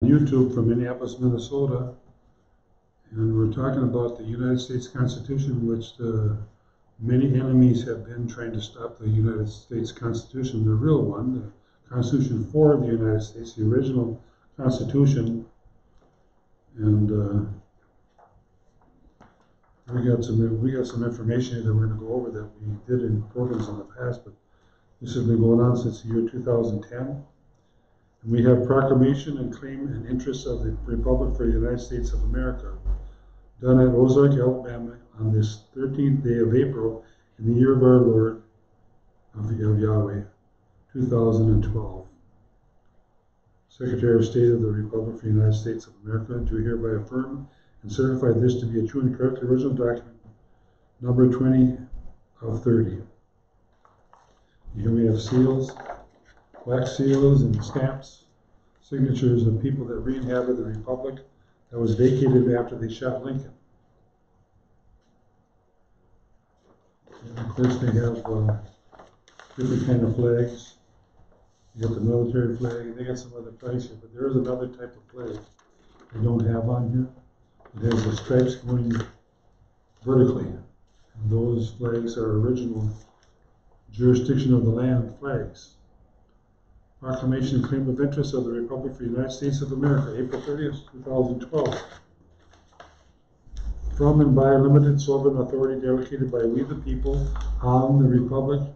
YouTube from Minneapolis, Minnesota, and we're talking about the United States Constitution, which many enemies have been trying to stop the United States Constitution, the real one, the Constitution for the United States, the original Constitution. And we got some information here that we're going to go over that we did in programs in the past, but this has been going on since the year 2010. And we have proclamation and claim and interest of the Republic for the United States of America, done at Ozark, Alabama, on this 13th day of April in the year of our Lord of Yahweh, 2012. Secretary of State of the Republic for the United States of America, do hereby affirm and certify this to be a true and correct original document, number 20 of 30. Here we have seals, wax seals and stamps, signatures of people that re-inhabited the Republic that was vacated after they shot Lincoln. And of course they have different kind of flags. You got the military flag, they got some other flags here, but there is another type of flag they don't have on here. It has the stripes going vertically. And those flags are original jurisdiction of the land flags. Proclamation and claim of interest of the Republic for the United States of America, April 30th, 2012. From and by limited sovereign authority delegated by we the people on the Republic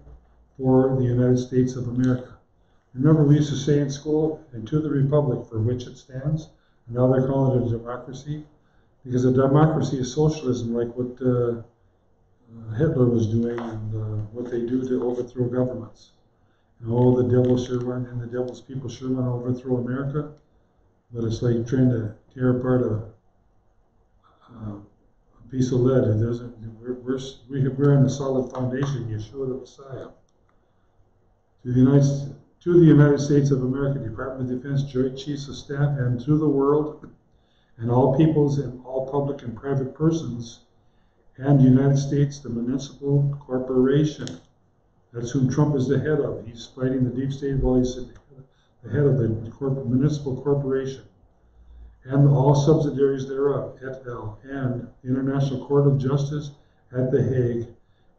for the United States of America. Remember, we used to say in school, and to the Republic for which it stands, and now they're calling it a democracy, because a democracy is socialism, like what Hitler was doing and what they do to overthrow governments. And all the devil sure want, and the devil's people sure want to overthrow America, but it's like trying to tear apart a piece of lead. It doesn't. We're on a solid foundation. Yeshua the Messiah. To the United States of America, Department of Defense, Joint Chiefs of Staff, and to the world, and all peoples and all public and private persons, and the United States, the municipal corporation. That's whom Trump is the head of. He's fighting the deep state while he's the head of the municipal corporation. And all subsidiaries thereof, et al., and the International Court of Justice at The Hague,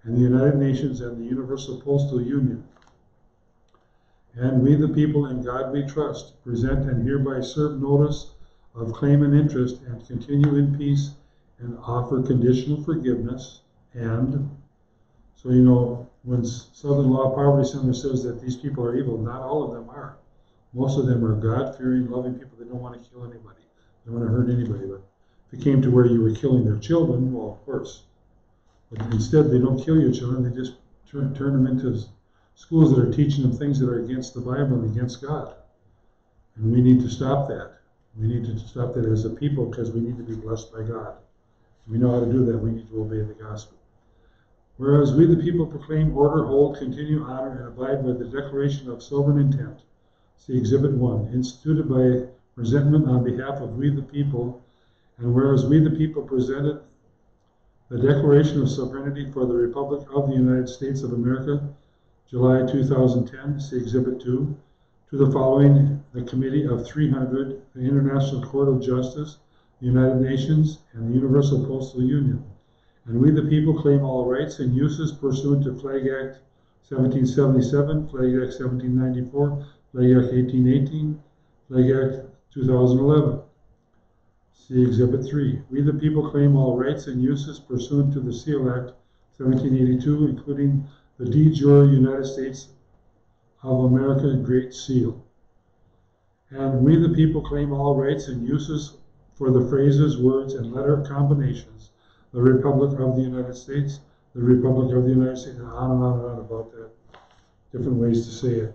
and the United Nations and the Universal Postal Union. And we the people in God we trust, present and hereby serve notice of claim and interest, and continue in peace, and offer conditional forgiveness. And so, you know, when Southern Law Poverty Center says that these people are evil, not all of them are. Most of them are God-fearing, loving people. They don't want to kill anybody. They don't want to hurt anybody. But if it came to where you were killing their children, well, of course. But instead, they don't kill your children. They just turn them into schools that are teaching them things that are against the Bible and against God. And we need to stop that. We need to stop that as a people, because we need to be blessed by God. We know how to do that. We need to obey the gospel. Whereas we the people proclaim, order, hold, continue, honor, and abide by the Declaration of Sovereign Intent, see Exhibit 1, instituted by presentment on behalf of we the people, and whereas we the people presented the Declaration of Sovereignty for the Republic of the United States of America, July 2010, see Exhibit 2, to the following, the Committee of 300, the International Court of Justice, the United Nations, and the Universal Postal Union. And we the people claim all rights and uses pursuant to Flag Act 1777, Flag Act 1794, Flag Act 1818, Flag Act 2011. See Exhibit 3. We the people claim all rights and uses pursuant to the Seal Act 1782, including the de jure United States of America Great Seal. And we the people claim all rights and uses for the phrases, words, and letter combinations, the Republic of the United States, the Republic of the United States, and on and on and on about that. Different ways to say it.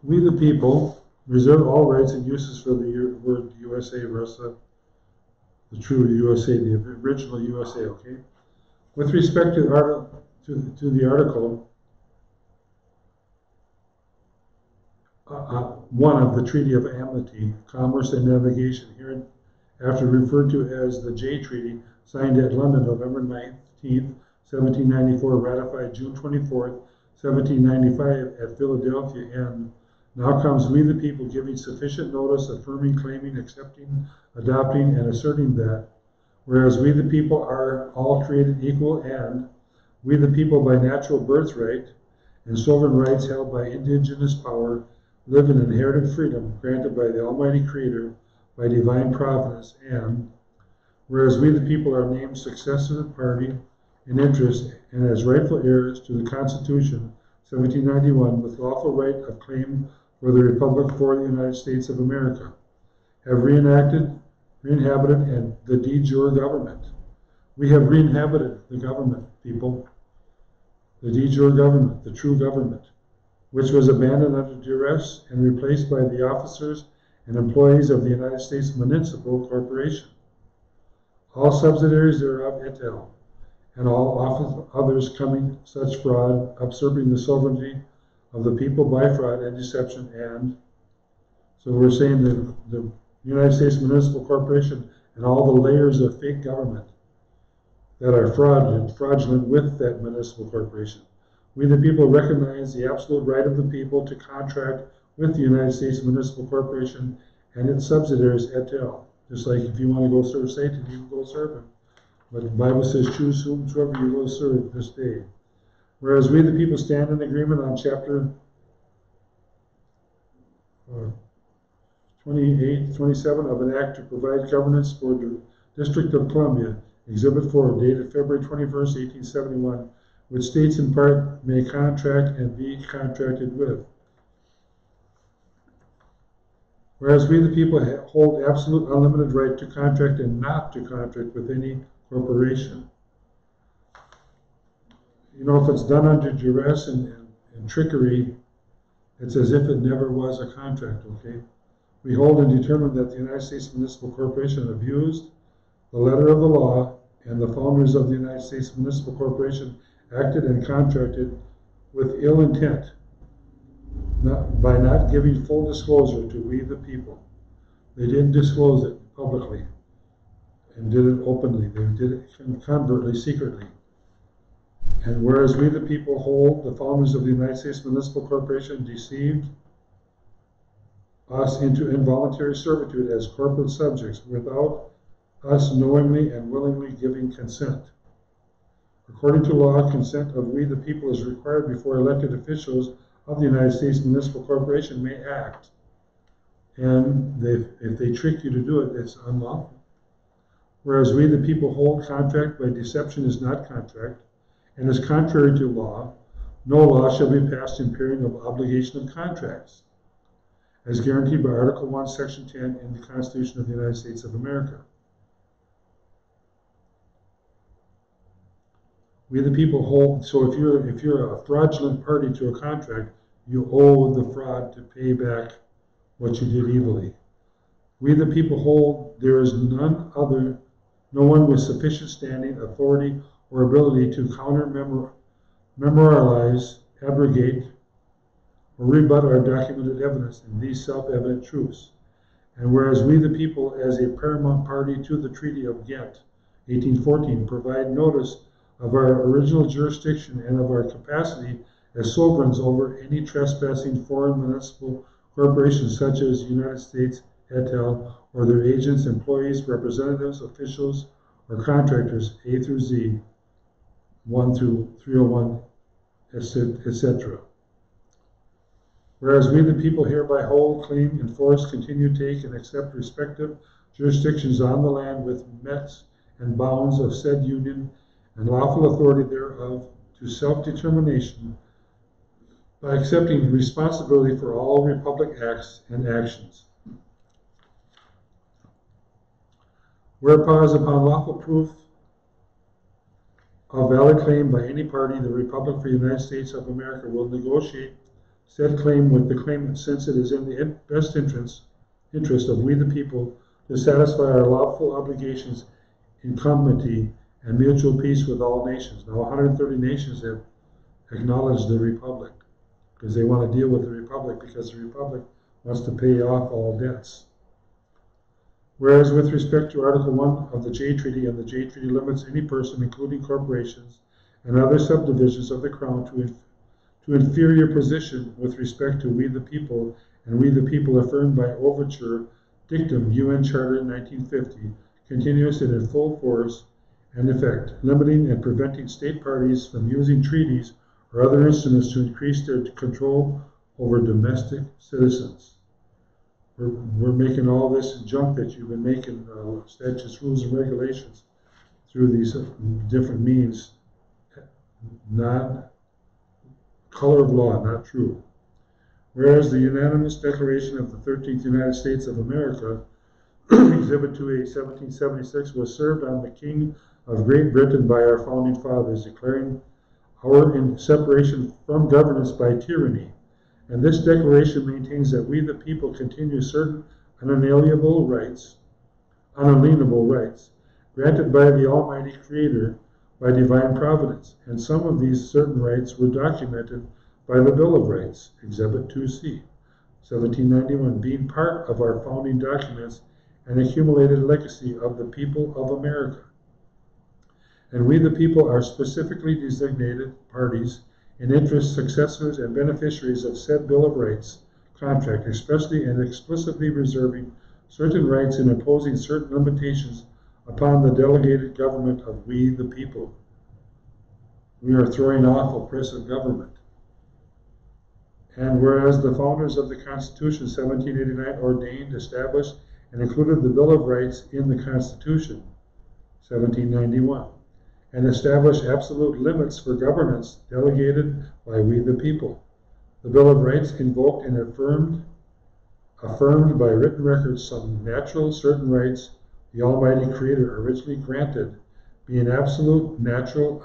We the people reserve all rights and uses for the word USA versa, the true USA, the original USA, okay? With respect to the article 1 of the Treaty of Amity, Commerce and Navigation, here after referred to as the J Treaty, signed at London, November 19th, 1794, ratified June 24th, 1795 at Philadelphia, and Now comes we the people, giving sufficient notice, affirming, claiming, accepting, adopting, and asserting that, whereas we the people are all created equal, and we the people by natural birthright and sovereign rights held by indigenous power live in inherited freedom granted by the Almighty Creator by divine providence, and whereas we the people are named successor party in interest and as rightful heirs to the Constitution 1791 with lawful right of claim for the Republic for the United States of America, have reinhabited, and the de jure government. We have reinhabited the government, people, the de jure government, the true government, which was abandoned under duress and replaced by the officers and employees of the United States Municipal Corporation, all subsidiaries thereof et al., and all others coming such fraud, usurping the sovereignty of the people by fraud and deception. And so we're saying that the United States Municipal Corporation and all the layers of fake government that are fraudulent with that municipal corporation. We the people recognize the absolute right of the people to contract with the United States Municipal Corporation and its subsidiaries et al. Just like if you want to go serve Satan, you can go serve him. But the Bible says, choose whomsoever you will serve this day. Whereas we the people stand in agreement on chapter 27 of an act to provide governance for the District of Columbia, Exhibit 4, dated February 21st, 1871, which states in part, may contract and be contracted with. Whereas we the people hold absolute unlimited right to contract and not to contract with any corporation. You know, if it's done under duress and trickery, it's as if it never was a contract, okay? We hold and determine that the United States Municipal Corporation abused the letter of the law, and the founders of the United States Municipal Corporation acted and contracted with ill intent by not giving full disclosure to we the people. They didn't disclose it publicly and did it openly. They did it covertly, secretly. And whereas we the people hold the founders of the United States Municipal Corporation deceived us into involuntary servitude as corporate subjects without us knowingly and willingly giving consent. According to law, consent of we the people is required before elected officials of the United States Municipal Corporation may act. And if they trick you to do it, it's unlawful. Whereas we the people hold contract by deception is not contract, and is contrary to law, no law shall be passed impairing of obligation of contracts, as guaranteed by Article 1, Section 10 in the Constitution of the United States of America. We the people hold, so if you're a fraudulent party to a contract, you owe the fraud to pay back what you did evilly. We the people hold there is no one with sufficient standing, authority, or ability to memorialize, abrogate, or rebut our documented evidence in these self-evident truths. And whereas we the people, as a paramount party to the Treaty of Ghent, 1814, provide notice of our original jurisdiction and of our capacity as sovereigns over any trespassing foreign municipal corporations such as United States et al., or their agents, employees, representatives, officials, or contractors, A through Z, 1 through 301, etc. Whereas we the people hereby hold, claim, enforce, continue, take, and accept respective jurisdictions on the land with mets and bounds of said union and lawful authority thereof to self-determination by accepting responsibility for all republic acts and actions. Whereas upon lawful proof of valid claim by any party, the Republic for the United States of America will negotiate said claim with the claimant, since it is in the best interest of we the people to satisfy our lawful obligations in comity and mutual peace with all nations. Now 130 nations have acknowledged the Republic because they want to deal with the Republic, because the Republic wants to pay off all debts. Whereas with respect to Article 1 of the Jay Treaty, and the Jay Treaty limits any person, including corporations and other subdivisions of the Crown, to inferior position with respect to we the people, and we the people affirmed by overture dictum UN Charter 1950 continues in full force and effect, limiting and preventing state parties from using treaties or other instruments to increase their control over domestic citizens. We're making all this junk that you've been making, statutes, rules, and regulations through these different means, not color of law, not true. Whereas the unanimous declaration of the 13th United States of America, Exhibit 2A, 1776, was served on the King of Great Britain by our founding fathers, declaring our separation from governance by tyranny. And this declaration maintains that we the people continue certain unalienable rights granted by the Almighty Creator by divine providence. And some of these certain rights were documented by the Bill of Rights, Exhibit 2C, 1791, being part of our founding documents and accumulated legacy of the people of America. And we the people are specifically designated parties in interest, successors, and beneficiaries of said Bill of Rights contract, especially and explicitly reserving certain rights and imposing certain limitations upon the delegated government of we the people. We are throwing off oppressive government. And whereas the founders of the Constitution 1789 ordained, established, and included the Bill of Rights in the Constitution 1791, and established absolute limits for governance delegated by we the people. The Bill of Rights invoked and affirmed by written records some natural certain rights the Almighty Creator originally granted, being absolute, natural,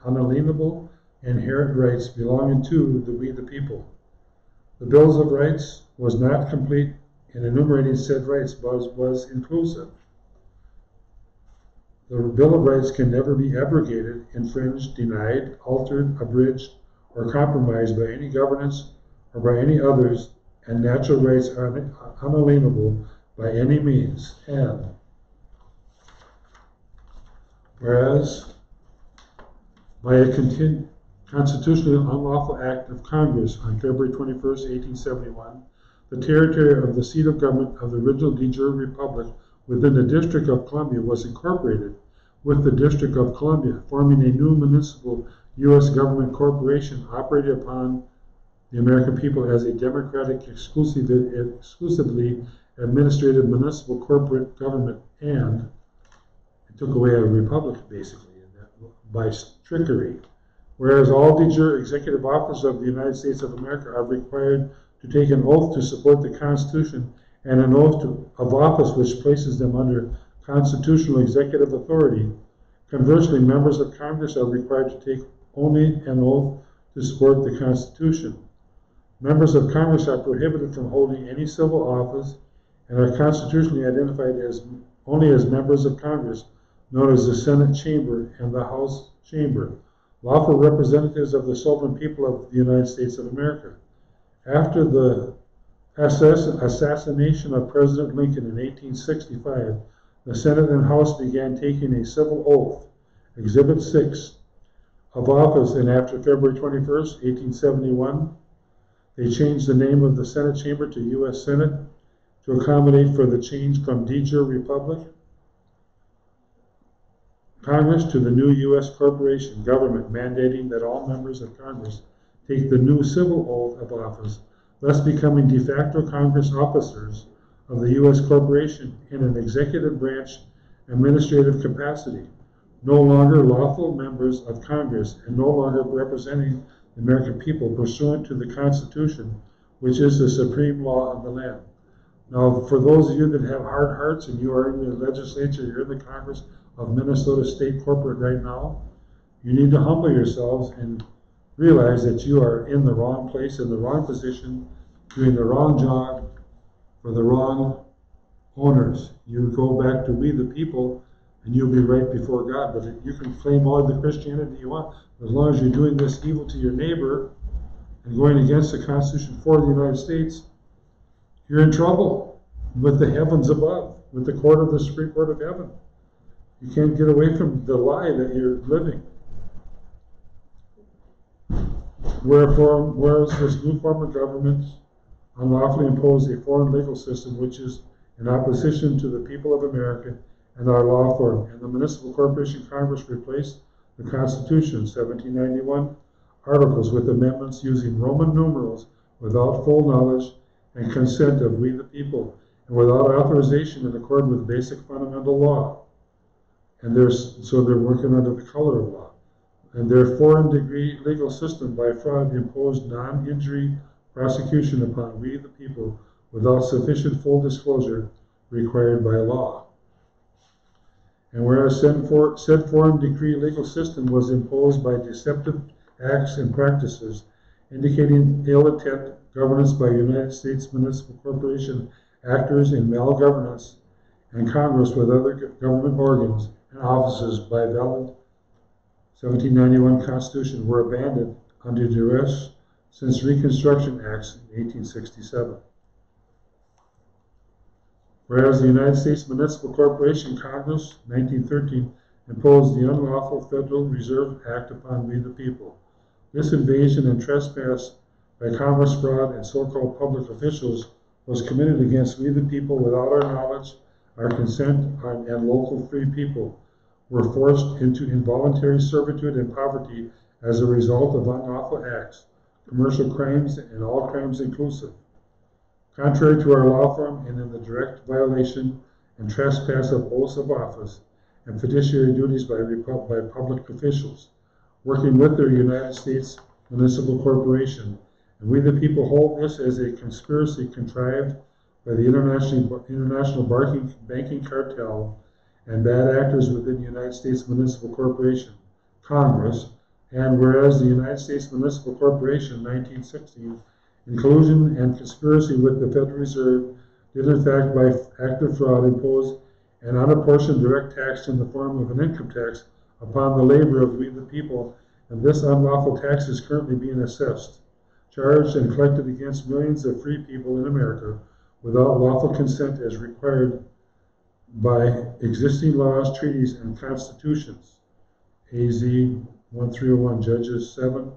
unalienable, inherent rights belonging to the we the people. The Bills of Rights was not complete in enumerating said rights, but was inclusive. The Bill of Rights can never be abrogated, infringed, denied, altered, abridged, or compromised by any governance or by any others, and natural rights are unalienable by any means. And whereas by a constitutionally unlawful act of Congress on February 21st, 1871, the territory of the seat of government of the original de jure republic within the District of Columbia was incorporated with the District of Columbia, forming a new municipal U.S. government corporation operated upon the American people as a democratic, exclusively administrative municipal corporate government, and it took away a republic, basically, by trickery. Whereas all de jure executive officers of the United States of America are required to take an oath to support the Constitution and an oath of office which places them under constitutional executive authority. Conversely, members of Congress are required to take only an oath to support the Constitution. Members of Congress are prohibited from holding any civil office and are constitutionally identified as only as members of Congress, known as the Senate Chamber and the House Chamber, lawful representatives of the sovereign people of the United States of America. After the assassination of President Lincoln in 1865, the Senate and House began taking a civil oath, Exhibit 6, of office, and after February 21st, 1871, they changed the name of the Senate Chamber to U.S. Senate to accommodate for the change from de jure republic Congress to the new U.S. corporation government, mandating that all members of Congress take the new civil oath of office, thus becoming de facto Congress officers of the U.S. corporation in an executive branch administrative capacity, no longer lawful members of Congress and no longer representing the American people pursuant to the Constitution, which is the supreme law of the land. Now, for those of you that have hard hearts and you are in the legislature, you're in the Congress of Minnesota State Corporate right now, you need to humble yourselves and realize that you are in the wrong place, in the wrong position, doing the wrong job for the wrong owners. You go back to we the people and you'll be right before God. But you can claim all the Christianity you want. As long as you're doing this evil to your neighbor and going against the Constitution for the United States, you're in trouble with the heavens above, with the court of the Supreme Court of Heaven. You can't get away from the lie that you're living. Whereas this new form of government unlawfully impose a foreign legal system which is in opposition to the people of America and our law form. And the Municipal Corporation Congress replaced the Constitution, 1791, articles with amendments using Roman numerals without full knowledge and consent of we the people, and without authorization in accord with basic fundamental law. And so they're working under the color of law. And their foreign degree legal system by fraud imposed non-injury prosecution upon we the people without sufficient full disclosure required by law. And whereas said foreign degree legal system was imposed by deceptive acts and practices indicating ill intent governance by United States municipal corporation actors in malgovernance and Congress with other government organs and offices by valid 1791 Constitution were abandoned under duress since Reconstruction Acts in 1867. Whereas the United States Municipal Corporation Congress, 1913, imposed the unlawful Federal Reserve Act upon we the people. This invasion and trespass by commerce fraud and so-called public officials was committed against we the people without our knowledge, our consent, and local free people were forced into involuntary servitude and poverty as a result of unlawful acts, commercial crimes, and all crimes inclusive. Contrary to our law form and in the direct violation and trespass of oaths of office and fiduciary duties by public officials, working with their United States Municipal Corporation, and we the people hold this as a conspiracy contrived by the international banking cartel and bad actors within the United States Municipal Corporation, Congress, and whereas the United States Municipal Corporation, 1916, in collusion and conspiracy with the Federal Reserve, did in fact by active fraud impose an unapportioned direct tax in the form of an income tax upon the labor of we the people, and this unlawful tax is currently being assessed, charged, and collected against millions of free people in America without lawful consent as required by existing laws, treaties, and constitutions. AZ 1301, Judges 7.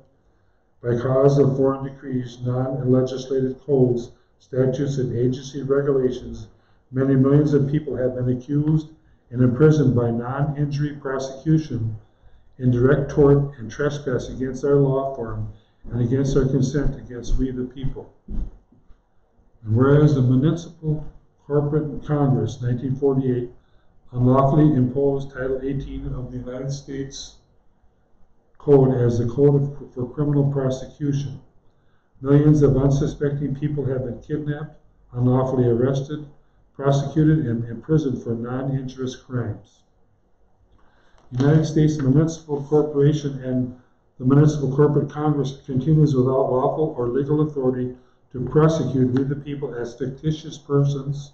By cause of foreign decrees, non-legislated codes, statutes, and agency regulations, many millions of people have been accused and imprisoned by non-injury prosecution, indirect tort, and trespass against our law form and against our consent against we the people. And whereas the Municipal Corporate Congress, 1948, unlawfully imposed Title 18 of the United States Code as the code for criminal prosecution. Millions of unsuspecting people have been kidnapped, unlawfully arrested, prosecuted, and imprisoned for non-injurious crimes. United States Municipal Corporation and the Municipal Corporate Congress continues without lawful or legal authority to prosecute we the people as fictitious persons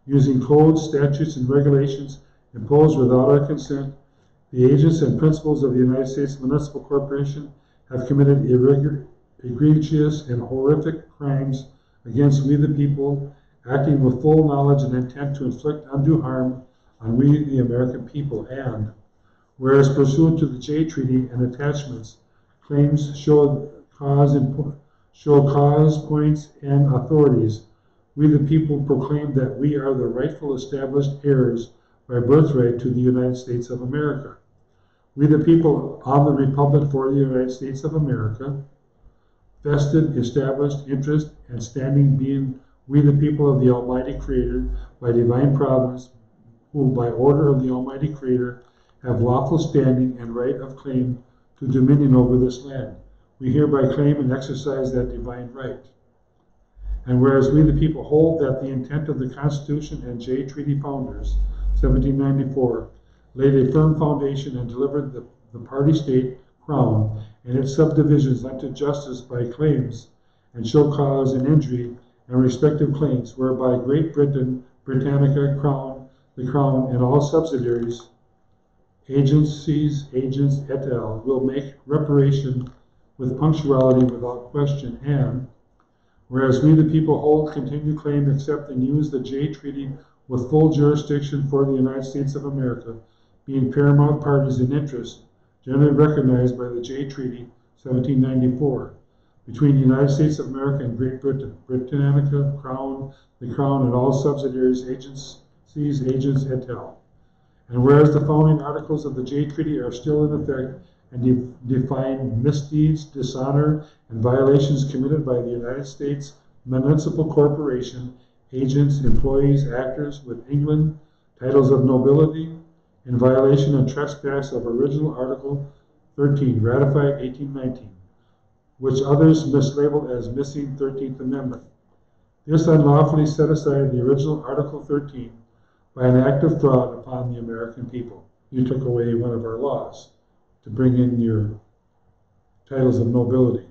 using codes, statutes, and regulations imposed without our consent. The agents and principals of the United States Municipal Corporation have committed egregious and horrific crimes against we the people, acting with full knowledge and intent to inflict undue harm on we the American people. And whereas pursuant to the Jay Treaty and attachments, claims show cause, points, and authorities, we the people proclaim that we are the rightful established heirs by birthright to the United States of America. We the people of the Republic for the United States of America, vested, established, interest, and standing being we the people of the Almighty Creator by divine providence, who by order of the Almighty Creator have lawful standing and right of claim to dominion over this land. We hereby claim and exercise that divine right. And whereas we the people hold that the intent of the Constitution and Jay Treaty founders, 1794, laid a firm foundation and delivered the party state, Crown, and its subdivisions unto justice by claims and show cause and injury and respective claims, whereby Great Britain, Britannica, Crown, the Crown, and all subsidiaries, agencies, agents, et al., will make reparation with punctuality without question. And whereas we the people hold, continue, claim, accept, and use the Jay Treaty with full jurisdiction for the United States of America, being paramount parties in interest, generally recognized by the Jay Treaty, 1794. between the United States of America and Great Britain, Britannica, Crown, the Crown, and all subsidiaries, agencies, agents, et al. And whereas the following articles of the Jay Treaty are still in effect and define misdeeds, dishonor, and violations committed by the United States municipal corporation, agents, employees, actors with England, titles of nobility, in violation and trespass of original Article 13, ratified 1819, which others mislabeled as missing 13th Amendment. This unlawfully set aside the original Article 13 by an act of fraud upon the American people. You took away one of our laws to bring in your titles of nobility.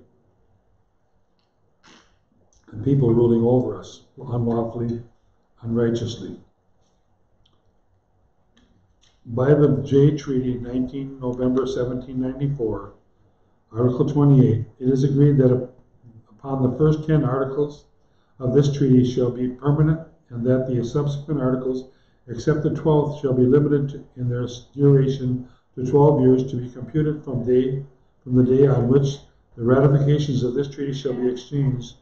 And people ruling over us unlawfully, unrighteously. By the Jay Treaty, 19 November 1794, Article 28, it is agreed that upon the first 10 articles of this treaty shall be permanent, and that the subsequent articles, except the 12th, shall be limited in their duration to 12 years, to be computed from the day on which the ratifications of this treaty shall be exchanged,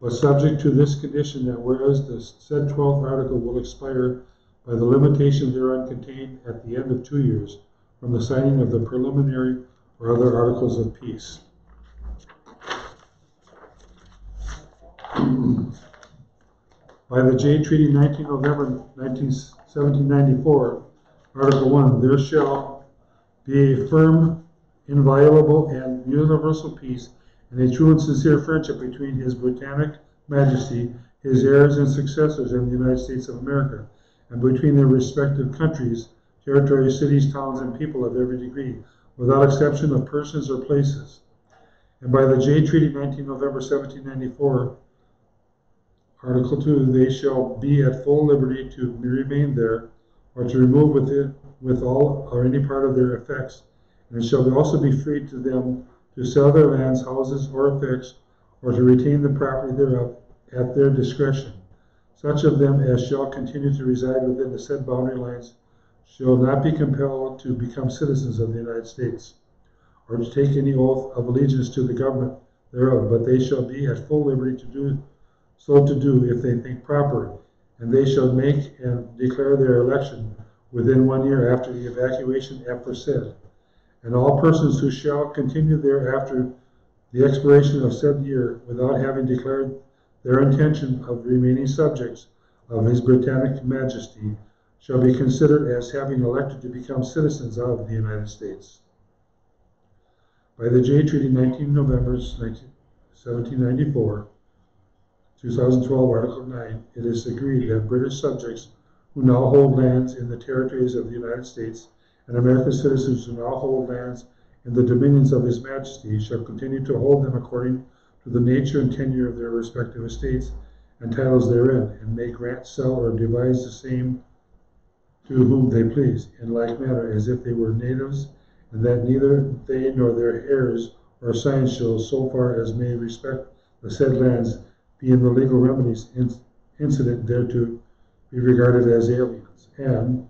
but subject to this condition, that whereas the said 12th article will expire by the limitation thereon contained at the end of 2 years from the signing of the preliminary or other articles of peace. By the Jay Treaty, 19 November 1794, Article 1, there shall be a firm, inviolable, and universal peace, and a true and sincere friendship between His Britannic Majesty, his heirs and successors in the United States of America, and between their respective countries, territories, cities, towns, and people of every degree, without exception of persons or places. And by the Jay Treaty, 19 November 1794, Article 2, they shall be at full liberty to remain there, or to remove with all or any part of their effects, and it shall also be free to them to sell their lands, houses, or effects, or to retain the property thereof at their discretion. Such of them as shall continue to reside within the said boundary lines shall not be compelled to become citizens of the United States, or to take any oath of allegiance to the government thereof, but they shall be at full liberty to do if they think proper, and they shall make and declare their election within 1 year after the evacuation aforesaid. And all persons who shall continue there after the expiration of said year, without having declared their intention of remaining subjects of His Britannic Majesty, shall be considered as having elected to become citizens of the United States. By the Jay Treaty, 19 November 1794, 2012, Article 9, it is agreed that British subjects who now hold lands in the territories of the United States, and American citizens who now hold lands in the dominions of His Majesty, shall continue to hold them according to the nature and tenure of their respective estates and titles therein, and may grant, sell, or devise the same to whom they please, in like manner as if they were natives, and that neither they nor their heirs or assigns shall, so far as may respect the said lands, be in the legal remedies incident thereto, be regarded as aliens. And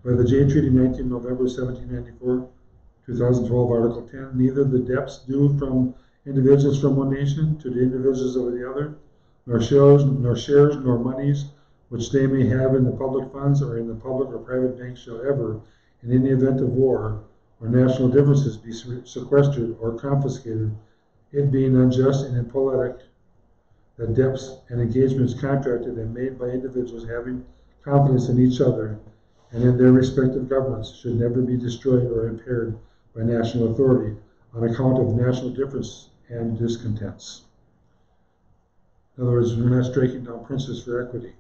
by the Jay Treaty, 19 November 1794, 2012, Article 10, neither the debts due from individuals from one nation to the individuals of the other, nor shares, nor monies which they may have in the public funds or in the public or private banks shall ever, in any event of war or national differences, be sequestered or confiscated, it being unjust and impolitic that debts and engagements contracted and made by individuals having confidence in each other and in their respective governments should never be destroyed or impaired by national authority on account of national difference and discontents. In other words, we're not striking down princes for equity.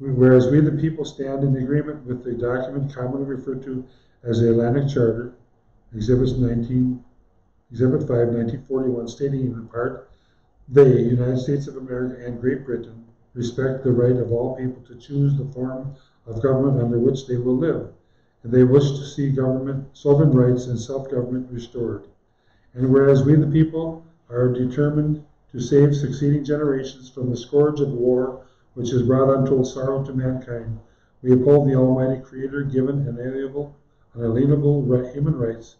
Whereas we the people stand in agreement with the document commonly referred to as the Atlantic Charter, Exhibit 5, 1941, stating in part, they, United States of America and Great Britain, respect the right of all people to choose the form of government under which they will live, and they wish to see sovereign rights and self-government restored. And whereas we the people are determined to save succeeding generations from the scourge of war which has brought untold sorrow to mankind, we uphold the Almighty Creator given unalienable human rights,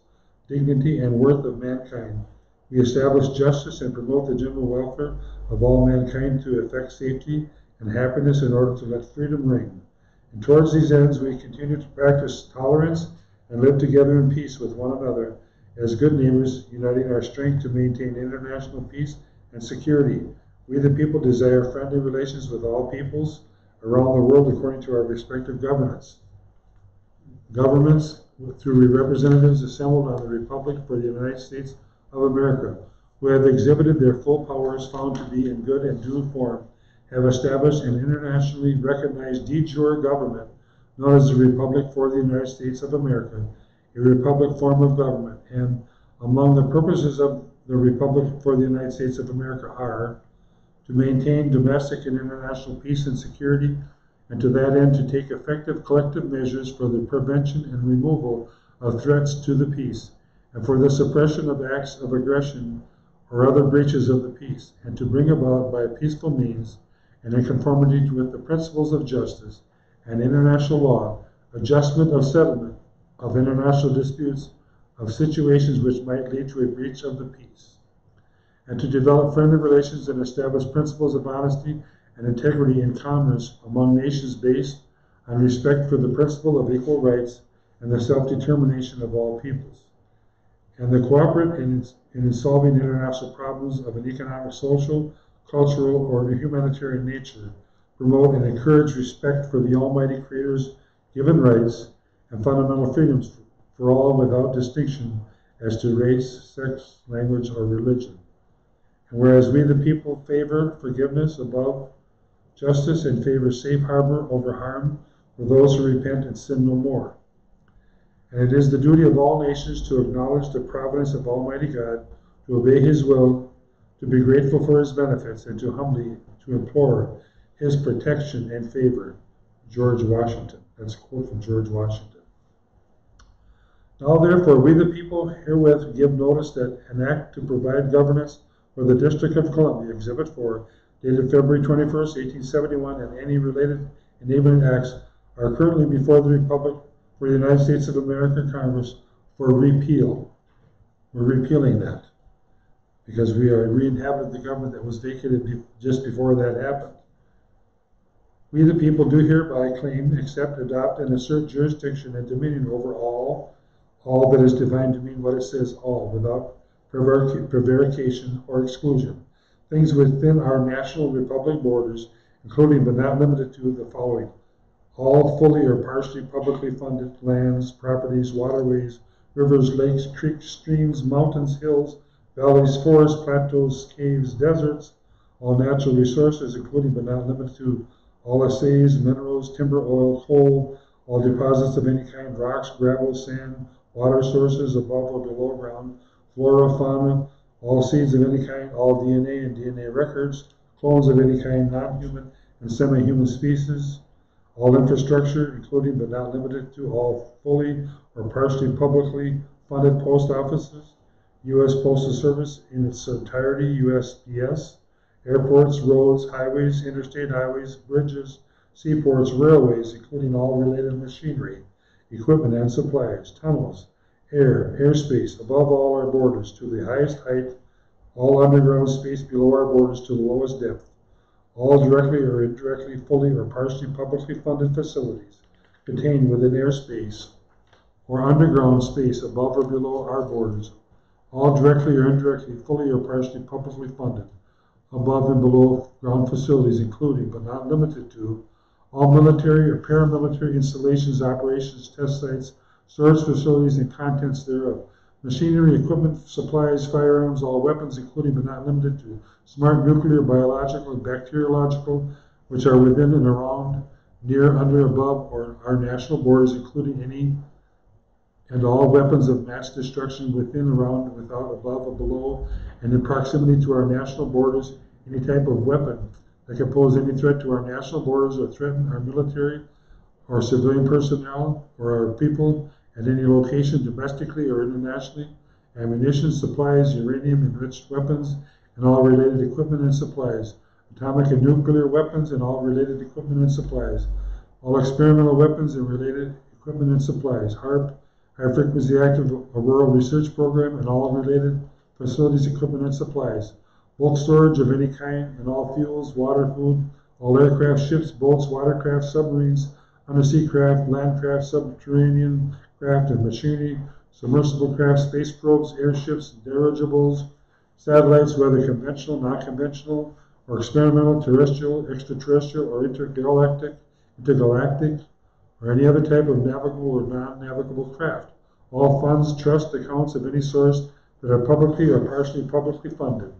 dignity, and worth of mankind, We establish justice and promote the general welfare of all mankind to effect safety and happiness in order to let freedom reign. And towards these ends, we continue to practice tolerance and live together in peace with one another as good neighbors, uniting our strength to maintain international peace and security. We, the people, desire friendly relations with all peoples around the world according to our respective governments through representatives assembled on the Republic for the United States of America, who have exhibited their full powers found to be in good and due form, have established an internationally recognized de jure government known as the Republic for the United States of America, a republic form of government, and among the purposes of the Republic for the United States of America are to maintain domestic and international peace and security, and to that end to take effective collective measures for the prevention and removal of threats to the peace, and for the suppression of acts of aggression or other breaches of the peace, and to bring about by peaceful means and in conformity with the principles of justice and international law, adjustment of settlement of international disputes of situations which might lead to a breach of the peace, and to develop friendly relations and establish principles of honesty and integrity in commerce among nations based on respect for the principle of equal rights and the self-determination of all peoples, and to cooperate in solving international problems of an economic, social, cultural, or humanitarian nature, promote and encourage respect for the Almighty Creator's given rights and fundamental freedoms for all without distinction as to race, sex, language, or religion. And whereas we the people favor forgiveness above justice and favor safe harbor over harm for those who repent and sin no more. And it is the duty of all nations to acknowledge the providence of Almighty God, to obey His will, to be grateful for His benefits, and to humbly to implore His protection and favor. George Washington. That's a quote from George Washington. Now therefore, we the people herewith give notice that an act to provide governance for the District of Columbia, Exhibit 4, dated February 21st, 1871, and any related enabling acts are currently before the Republic for the United States of America Congress for repeal. We're repealing that because we are re-inhabited the government that was vacated just before that happened. We the people do hereby claim, accept, adopt, and assert jurisdiction and dominion over all that is defined to mean what it says, all, without prevarication or exclusion. Things within our national republic borders, including but not limited to the following: all fully or partially publicly funded lands, properties, waterways, rivers, lakes, creeks, streams, mountains, hills, valleys, forests, plateaus, caves, deserts, all natural resources, including but not limited to all assays, minerals, timber, oil, coal, all deposits of any kind, rocks, gravel, sand, water sources above or below ground, flora, fauna, all seeds of any kind, all DNA and DNA records, clones of any kind, non-human and semi-human species, all infrastructure, including but not limited to all fully or partially publicly funded post offices, U.S. Postal Service in its entirety, USPS, airports, roads, highways, interstate highways, bridges, seaports, railways, including all related machinery, equipment and supplies, tunnels, airspace, above all our borders to the highest height, all underground space below our borders to the lowest depth, all directly or indirectly, fully or partially publicly funded facilities contained within airspace or underground space above or below our borders, all directly or indirectly, fully or partially publicly funded above and below ground facilities, including but not limited to all military or paramilitary installations, operations, test sites, storage facilities, and contents thereof, machinery, equipment, supplies, firearms, all weapons, including but not limited to smart nuclear, biological, and bacteriological, which are within and around, near, under, above, or our national borders, including any and all weapons of mass destruction within, around, without, above, or below, and in proximity to our national borders, any type of weapon that can pose any threat to our national borders or threaten our military or civilian personnel or our people at any location, domestically or internationally, ammunition, supplies, uranium-enriched weapons, and all related equipment and supplies, atomic and nuclear weapons and all related equipment and supplies, all experimental weapons and related equipment and supplies, HARP, high-frequency active auroral research program, and all related facilities, equipment, and supplies, bulk storage of any kind, and all fuels, water, food, all aircraft, ships, boats, watercraft, submarines, undersea craft, land craft, subterranean craft and machinery, submersible craft, space probes, airships, dirigibles, satellites, whether conventional, non-conventional, or experimental, terrestrial, extraterrestrial, or intergalactic, or any other type of navigable or non-navigable craft. All funds, trust accounts of any source that are publicly or partially publicly funded,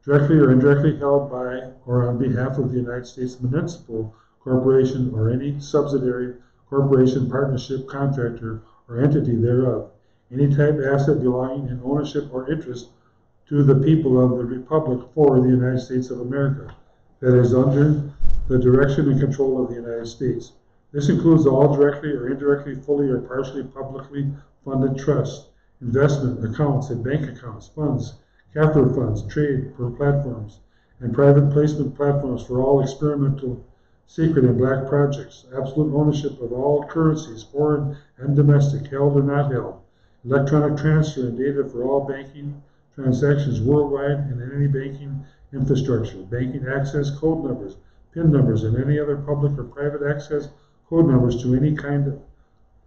directly or indirectly held by or on behalf of the United States municipal corporation or any subsidiary corporation, partnership, contractor, or entity thereof, any type asset belonging in ownership or interest to the people of the Republic for the United States of America, that is under the direction and control of the United States. This includes all directly or indirectly, fully or partially publicly funded trusts, investment accounts and bank accounts, funds, capital funds, trade for platforms, and private placement platforms for all experimental, secret, and black projects, absolute ownership of all currencies, foreign and domestic, held or not held, electronic transfer and data for all banking transactions worldwide and in any banking infrastructure, banking access code numbers, PIN numbers, and any other public or private access code numbers to any kind of,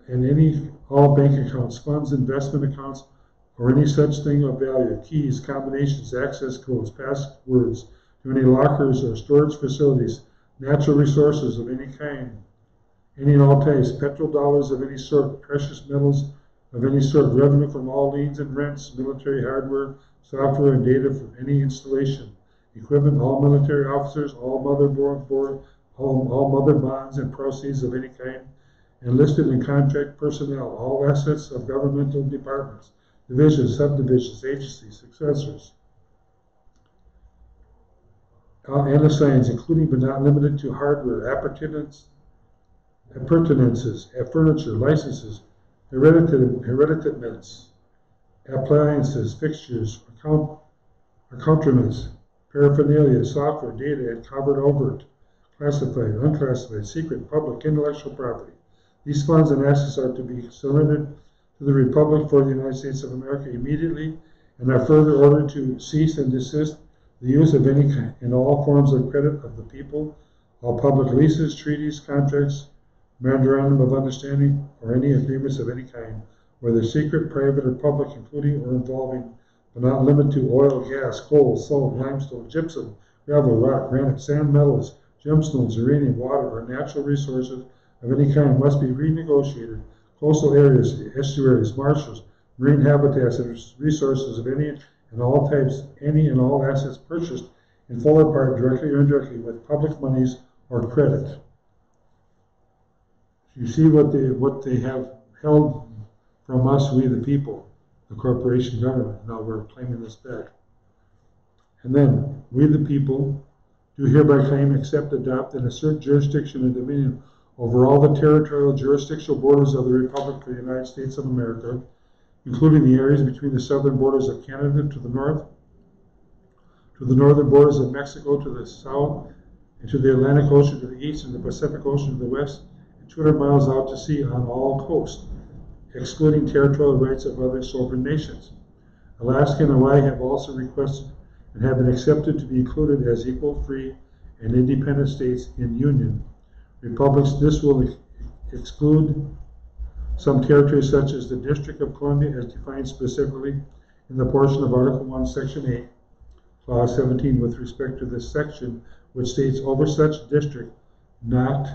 and any all bank accounts, funds, investment accounts, or any such thing of value, keys, combinations, access codes, passwords to any lockers or storage facilities, natural resources of any kind, any and all types, petrodollars of any sort, precious metals of any sort, revenue from all liens and rents, military hardware, software, and data from any installation, equipment, all military officers, all mother bonds and proceeds of any kind, enlisted and contract personnel, all assets of governmental departments, divisions, subdivisions, agencies, successors, and assigns, including but not limited to hardware, appurtenances, furniture, licenses, hereditaments, appliances, fixtures, accoutrements, paraphernalia, software, data, and covered overt, classified, unclassified, secret, public, intellectual property. These funds and assets are to be surrendered to the Republic for the United States of America immediately, and are further ordered to cease and desist the use of any and all forms of credit of the people, all public leases, treaties, contracts, memorandum of understanding, or any agreements of any kind, whether secret, private, or public, including or involving, but not limited to oil, gas, coal, salt, limestone, gypsum, gravel, rock, granite, sand, metals, gemstones, uranium, water, or natural resources of any kind must be renegotiated. Coastal areas, estuaries, marshes, marine habitats, and resources of any and all types, any and all assets purchased in full or part, directly or indirectly, with public monies or credit. You see what they have held from us, we the people, the corporation government. Now we're claiming this back. And then, we the people do hereby claim, accept, adopt, and assert jurisdiction and dominion over all the territorial jurisdictional borders of the Republic of the United States of America, including the areas between the southern borders of Canada to the north, to the northern borders of Mexico to the south, and to the Atlantic Ocean to the east, and the Pacific Ocean to the west, and 200 miles out to sea on all coasts, excluding territorial rights of other sovereign nations. Alaska and Hawaii have also requested and have been accepted to be included as equal, free, and independent states in Union republics. This will exclude some territories such as the District of Columbia as defined specifically in the portion of Article 1, Section 8, Clause 17 with respect to this section, which states over such district not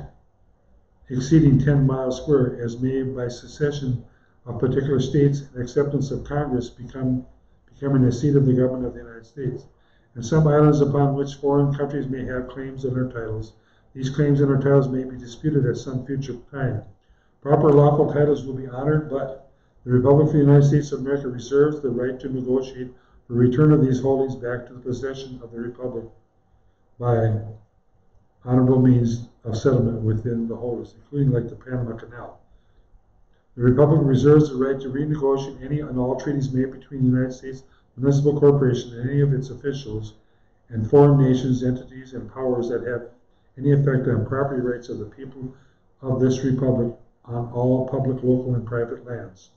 exceeding 10 miles square as may by secession of particular states and acceptance of Congress becoming a seat of the government of the United States, and some islands upon which foreign countries may have claims and or titles. These claims and or titles may be disputed at some future time. Proper lawful titles will be honored, but the Republic of the United States of America reserves the right to negotiate the return of these holdings back to the possession of the Republic by honorable means of settlement within the holders, including like the Panama Canal. The Republic reserves the right to renegotiate any and all treaties made between the United States Municipal Corporation and any of its officials and foreign nations, entities, and powers that have any effect on property rights of the people of this Republic on all public, local, and private lands.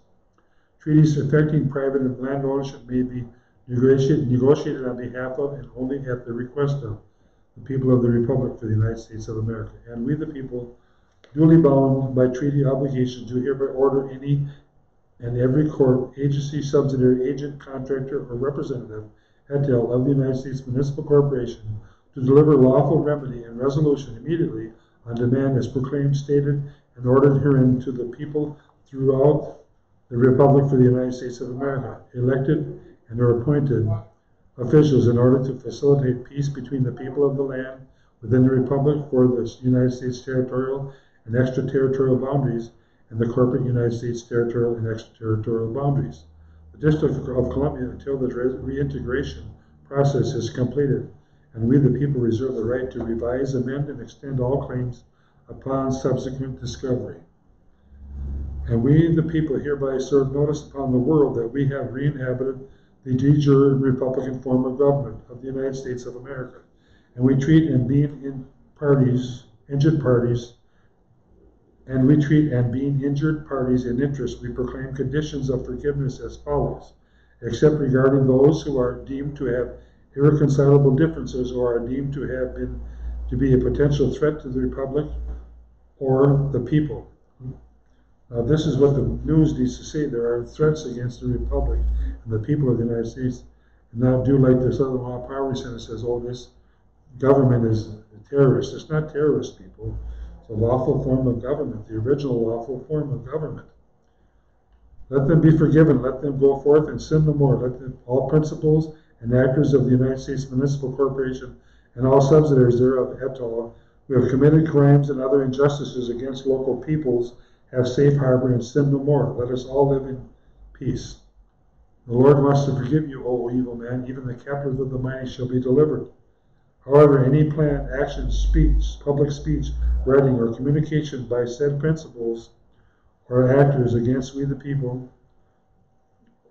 Treaties affecting private and land ownership may be negotiated on behalf of and only at the request of the people of the Republic for the United States of America. And we, the people, duly bound by treaty obligations, do hereby order any and every court, agency, subsidiary, agent, contractor, or representative of the United States Municipal Corporation to deliver lawful remedy and resolution immediately on demand as proclaimed, stated, and ordered herein to the people throughout the Republic for the United States of America, elected and or appointed officials in order to facilitate peace between the people of the land within the Republic for the United States territorial and extraterritorial boundaries and the corporate United States territorial and extraterritorial boundaries. The District of Columbia until the reintegration process is completed, and we the people reserve the right to revise, amend, and extend all claims upon subsequent discovery. And we the people hereby serve notice upon the world that we have re-inhabited the de jure Republican form of government of the United States of America, and we treat and being injured parties in interest, we proclaim conditions of forgiveness as follows, except regarding those who are deemed to have irreconcilable differences or are deemed to be a potential threat to the Republic or the people. Now, this is what the news needs to say. There are threats against the Republic and the people of the United States, and not do like this other law power center says, oh, this government is a terrorist. It's not terrorist, people. It's a lawful form of government, the original lawful form of government. Let them be forgiven. Let them go forth and sin no more. Let all principals and actors of the United States Municipal Corporation and all subsidiaries thereof et al. Who have committed crimes and other injustices against local peoples have safe harbor and sin no more. Let us all live in peace. The Lord wants to forgive you, O evil man. Even the captives of the mighty shall be delivered. However, any plan, action, speech, public speech, writing, or communication by said principals or actors against we the people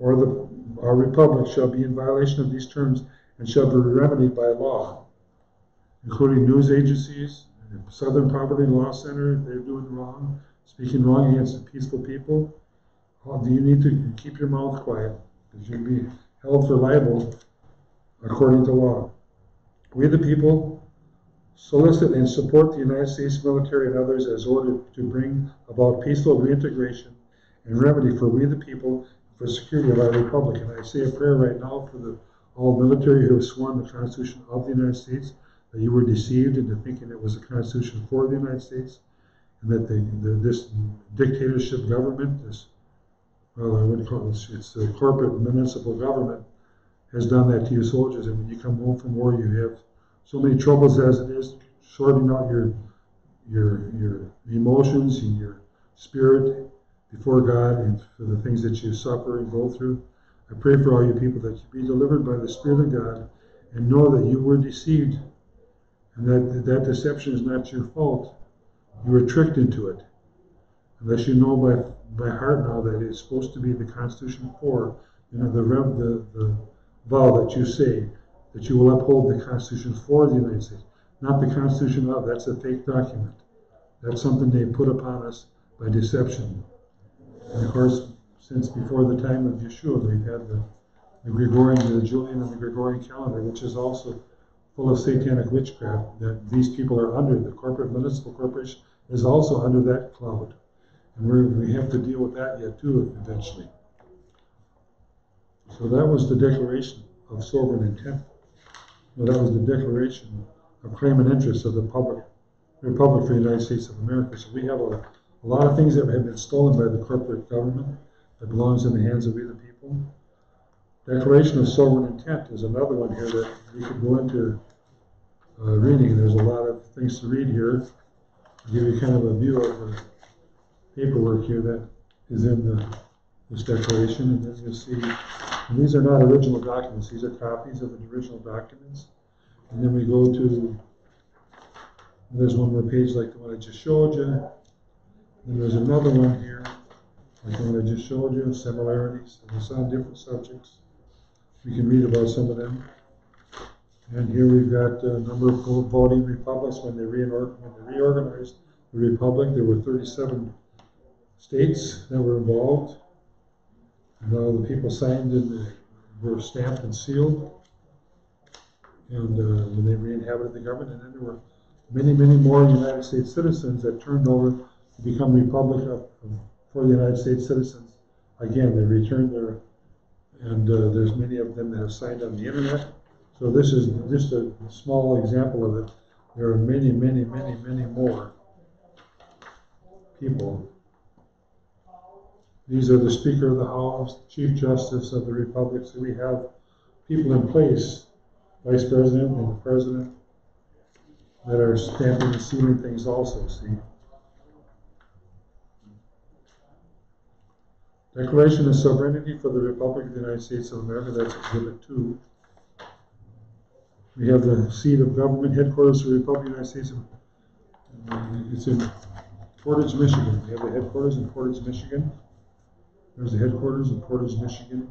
or our republic shall be in violation of these terms and shall be remedied by law, including news agencies, Southern Poverty Law Center, if they're doing wrong, speaking wrong against the peaceful people. You need to keep your mouth quiet, because you'll be held for liable according to law. We the people solicit and support the United States military and others as ordered to bring about peaceful reintegration and remedy for we the people for security of our republic. And I say a prayer right now for all military who have sworn the Constitution of the United States, that you were deceived into thinking it was a Constitution for the United States, and that this dictatorship government, I wouldn't call it, it's the corporate municipal government, has done that to you soldiers. And when you come home from war, you have so many troubles as it is, sorting out your emotions and your spirit before God and for the things that you suffer and go through. I pray for all you people that you be delivered by the Spirit of God and know that you were deceived and that deception is not your fault. You were tricked into it. Unless you know by heart now that it's supposed to be the Constitution for, the vow that you say that you will uphold the Constitution for the United States, not the Constitution of. That's a fake document. That's something they put upon us by deception. And of course, since before the time of Yeshua, we've had the Julian and the Gregorian calendar, which is also full of satanic witchcraft that these people are under. The corporate municipal corporation is also under that cloud. And we have to deal with that yet too, eventually. So that was the Declaration of Sovereign Intent. Well, that was the Declaration of Claim and Interest of the Republic for the United States of America. So we have a lot of things that have been stolen by the corporate government that belongs in the hands of we the people. Declaration of Sovereign Intent is another one here that we could go into reading. There's a lot of things to read here. I'll give you kind of a view of the paperwork here that is in this declaration, and then you'll see, and these are not original documents, these are copies of the original documents. And then we go to, there's one more page like the one I just showed you. And there's another one here, like the one I just showed you, similarities, and it's on different subjects. We can read about some of them. And here we've got a number of voting republics. When they reorganized the republic, there were 37 states that were involved. And all the people signed and were stamped and sealed. And when they re-inhabited the government, and then there were many, many more United States citizens that turned over to become for the United States citizens. Again, they returned there, and there's many of them that have signed on the internet. So this is just a small example of it. There are many, many, many, many more people. These are the Speaker of the House, Chief Justice of the Republic. So we have people in place, Vice President and the President, that are stamping and sealing things also, see. Declaration of Sovereignty for the Republic of the United States of America, that's Exhibit 2. We have the seat of government, headquarters of the Republic of the United States. It's in Portage, Michigan. We have the headquarters in Portage, Michigan. There's the headquarters in Portage, Michigan.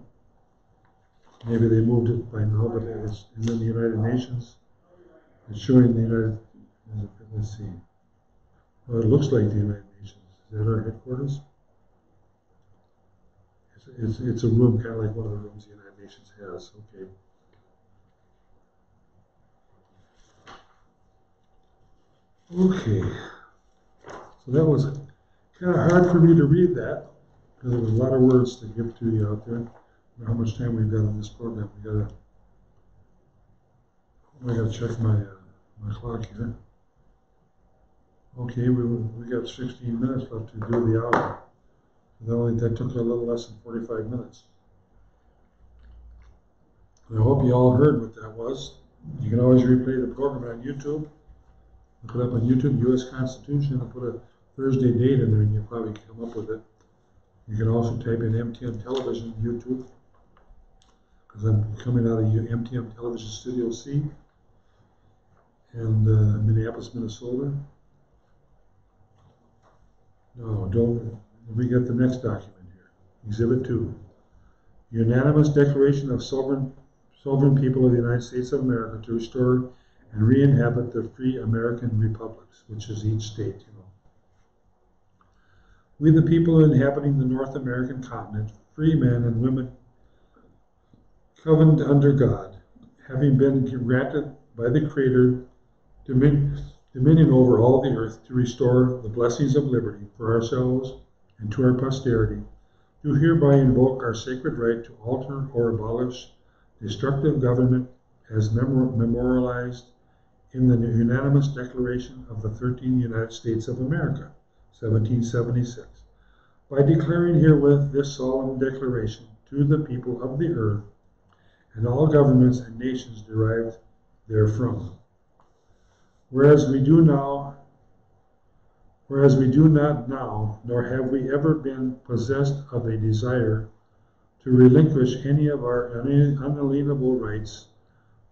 Maybe they moved it by now, but it's in the United Nations. It's showing the United, let's see. Well, it looks like the United Nations. Is that our headquarters? It's a room, kind of like one of the rooms the United Nations has. Okay. Okay. So that was kind of hard for me to read that, because there was a lot of words to give to you out there. I don't know how much time we've got on this program. I gotta check my clock here. Okay, we got 16 minutes left to do the hour. That took a little less than 45 minutes. And I hope you all heard what that was. You can always replay the program on YouTube. Look it up on YouTube, U.S.Constitution, and put a Thursday date in there, and you'll probably come up with it. You can also type in MTM Television YouTube, because I'm coming out of MTM Television Studio C in Minneapolis, Minnesota. No, don't. We get the next document here, Exhibit 2. Unanimous Declaration of Sovereign People of the United States of America to restore and re-inhabit the free American republics, which is each state, you know. We, the people inhabiting the North American continent, free men and women, covenant under God, having been granted by the Creator dominion over all the earth to restore the blessings of liberty for ourselves and to our posterity, do hereby invoke our sacred right to alter or abolish destructive government as memorialized in the unanimous Declaration of the 13 United States of America, 1776, by declaring herewith this solemn declaration to the people of the earth and all governments and nations derived therefrom. Whereas we do not now, nor have we ever been possessed of a desire to relinquish any of our unalienable rights,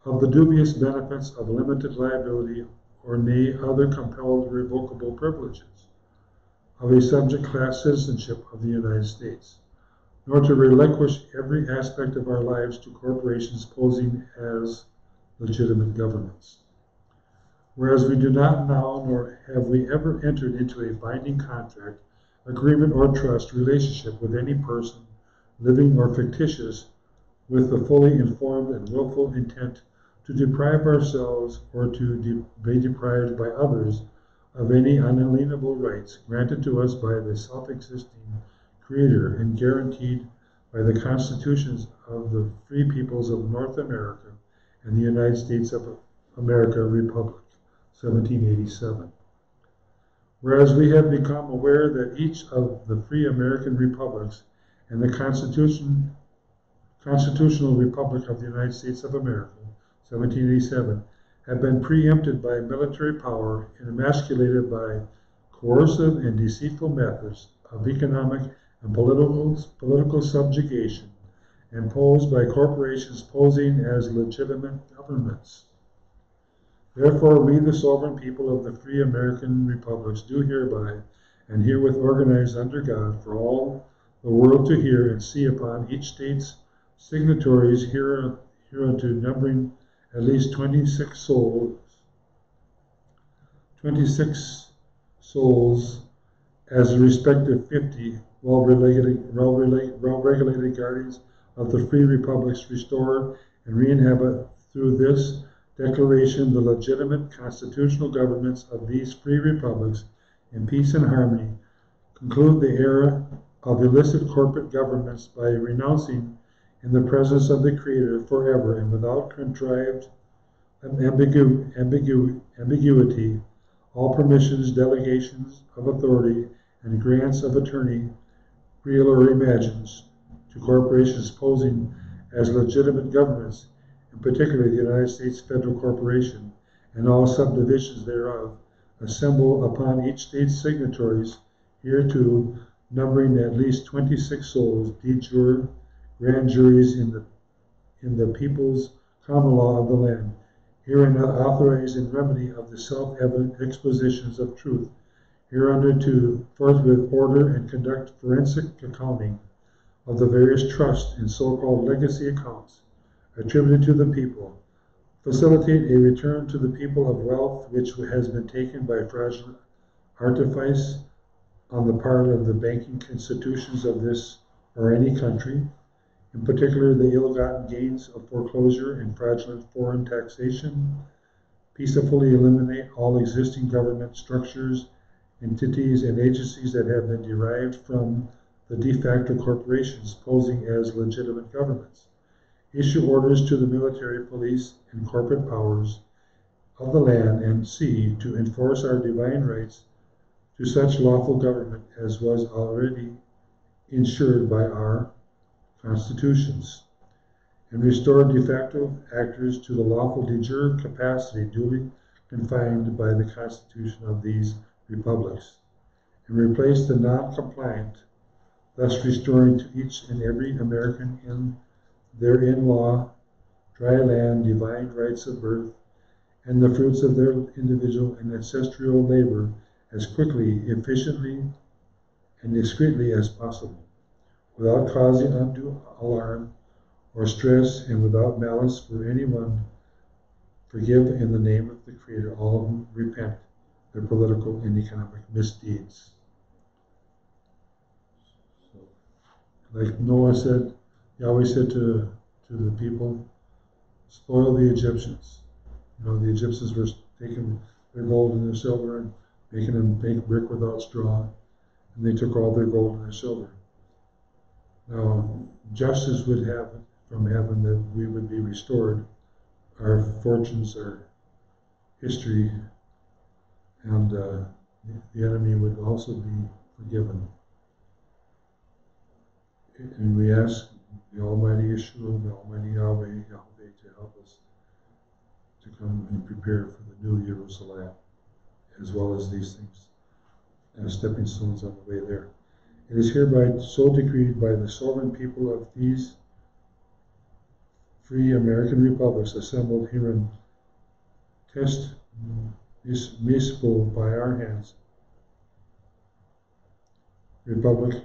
of the dubious benefits of limited liability, or nay, other compelled revocable privileges of a subject class citizenship of the United States, nor to relinquish every aspect of our lives to corporations posing as legitimate governments. Whereas we do not now, nor have we ever entered into a binding contract, agreement, or trust relationship with any person, living or fictitious, with the fully informed and willful intent to deprive ourselves or to be deprived by others of any unalienable rights granted to us by the self-existing Creator and guaranteed by the constitutions of the free peoples of North America and the United States of America Republic, 1787. Whereas we have become aware that each of the free American republics and the Constitutional Republic of the United States of America, 1787, have been preempted by military power and emasculated by coercive and deceitful methods of economic and political subjugation imposed by corporations posing as legitimate governments. Therefore, we, the sovereign people of the free American republics, do hereby and herewith organize under God for all the world to hear and see upon each state's signatories hereunto numbering at least 26 souls as the respective 50 well-regulated guardians of the free republics restore and re-inhabit through this declaration the legitimate constitutional governments of these free republics in peace and harmony, conclude the era of illicit corporate governments by renouncing in the presence of the Creator forever and without contrived ambiguity all permissions, delegations of authority, and grants of attorney, real or imagined, to corporations posing as legitimate governments, in particular the United States Federal Corporation and all subdivisions thereof, assemble upon each state's signatories hereto, numbering at least 26 souls, de jure grand juries in the people's common law of the land, herein authorize in remedy of the self-evident expositions of truth, hereunder to forthwith order and conduct forensic accounting of the various trusts and so-called legacy accounts attributed to the people, facilitate a return to the people of wealth which has been taken by fraudulent artifice on the part of the banking institutions of this or any country, in particular the ill-gotten gains of foreclosure and fraudulent foreign taxation, peacefully eliminate all existing government structures, entities, and agencies that have been derived from the de facto corporations posing as legitimate governments, issue orders to the military, police, and corporate powers of the land and sea to enforce our divine rights to such lawful government as was already ensured by our constitutions, and restore de facto actors to the lawful de jure capacity duly confined by the Constitution of these republics, and replace the non-compliant, thus restoring to each and every American in their in-law, dry land, divine rights of birth, and the fruits of their individual and ancestral labor as quickly, efficiently, and discreetly as possible, without causing undue alarm or stress, and without malice for anyone. Forgive in the name of the Creator all who repent their political and economic misdeeds. So, like Noah said, Yahweh said to the people, spoil the Egyptians. You know, the Egyptians were taking their gold and their silver and making them bake brick without straw, and they took all their gold and their silver. Now, justice would happen from heaven that we would be restored, our fortunes, our history, and the enemy would also be forgiven. And we ask the Almighty Yeshua, the Almighty Yahweh, to help us to come and prepare for the new Jerusalem, as well as these things as stepping stones on the way there. It is hereby so decreed by the sovereign people of these free American republics assembled herein, test miscible by our hands, republic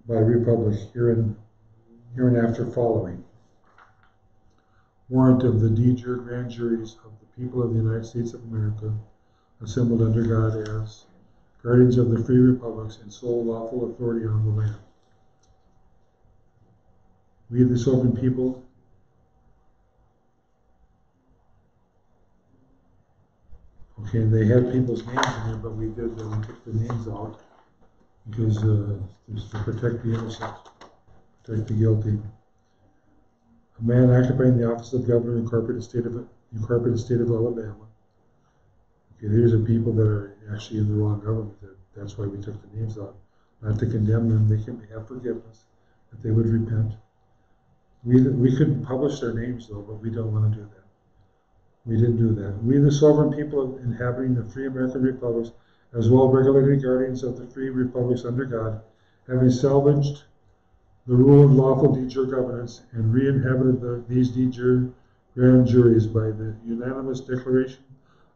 by republic, hereinafter following. Warrant of the de jure grand juries of the people of the United States of America, assembled under God as guardians of the free republics and sole lawful authority on the land. We, the sovereign people, okay, they had people's names in there, but we took the names out because just to protect the innocent, protect the guilty. A man occupying the office of governor in incorporated state of Alabama. Okay, these are people that are actually in the wrong government. That's why we took the names out. Not to condemn them, they can have forgiveness, that they would repent. We could publish their names though, but we don't want to do that. We didn't do that. We, the sovereign people inhabiting the free American republics, as well regulated guardians of the free republics under God, having salvaged the rule of lawful de jure governance and re-inhabited these de jure grand juries by the unanimous declaration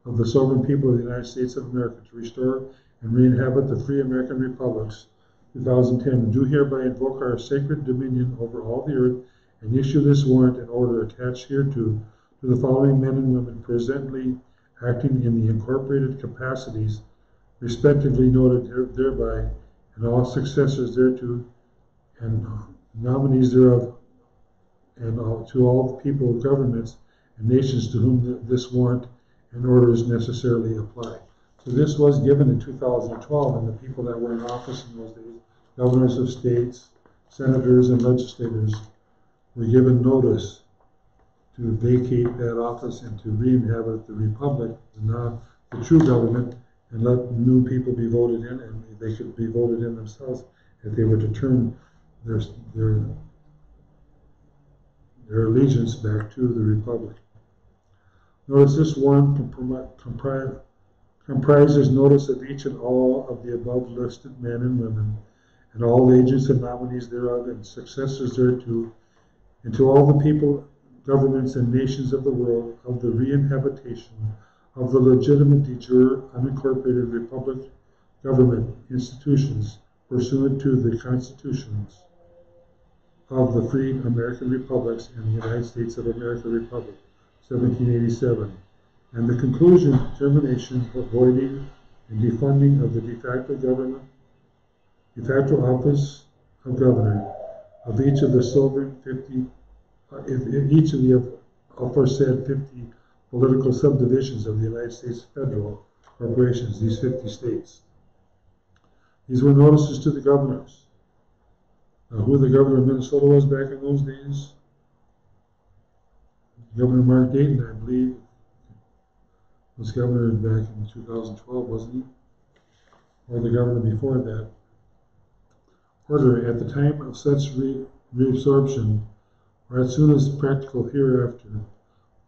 of the sovereign people of the United States of America to restore and re-inhabit the free American republics, 2010, do hereby invoke our sacred dominion over all the earth and issue this warrant and order attached hereto to the following men and women presently acting in the incorporated capacities respectively noted thereby, and all successors thereto, and nominees thereof, and to all the people, governments, and nations to whom this warrant and orders necessarily apply. So this was given in 2012, and the people that were in office in those days, governors of states, senators, and legislators, were given notice to vacate that office and to re-inhabit the republic, the true government, and let new people be voted in, and they could be voted in themselves if they were to turn their allegiance back to the republic. Notice this warrant comprises notice of each and all of the above listed men and women, and all agents and nominees thereof, and successors thereto, and to all the people, governments, and nations of the world, of the re-inhabitation of the legitimate de jure unincorporated republic government institutions pursuant to the constitutions of the free American republics and the United States of America Republic, 1787, and the conclusion, termination, voiding, and defunding of the de facto office of governor of each of the sovereign 50, each of the aforesaid 50 political subdivisions of the United States federal corporations, these 50 states. These were notices to the governors. Who the governor of Minnesota was back in those days? Governor Mark Dayton, I believe, was governor back in 2012, wasn't he? Or the governor before that. Order, at the time of such reabsorption, or as soon as practical hereafter,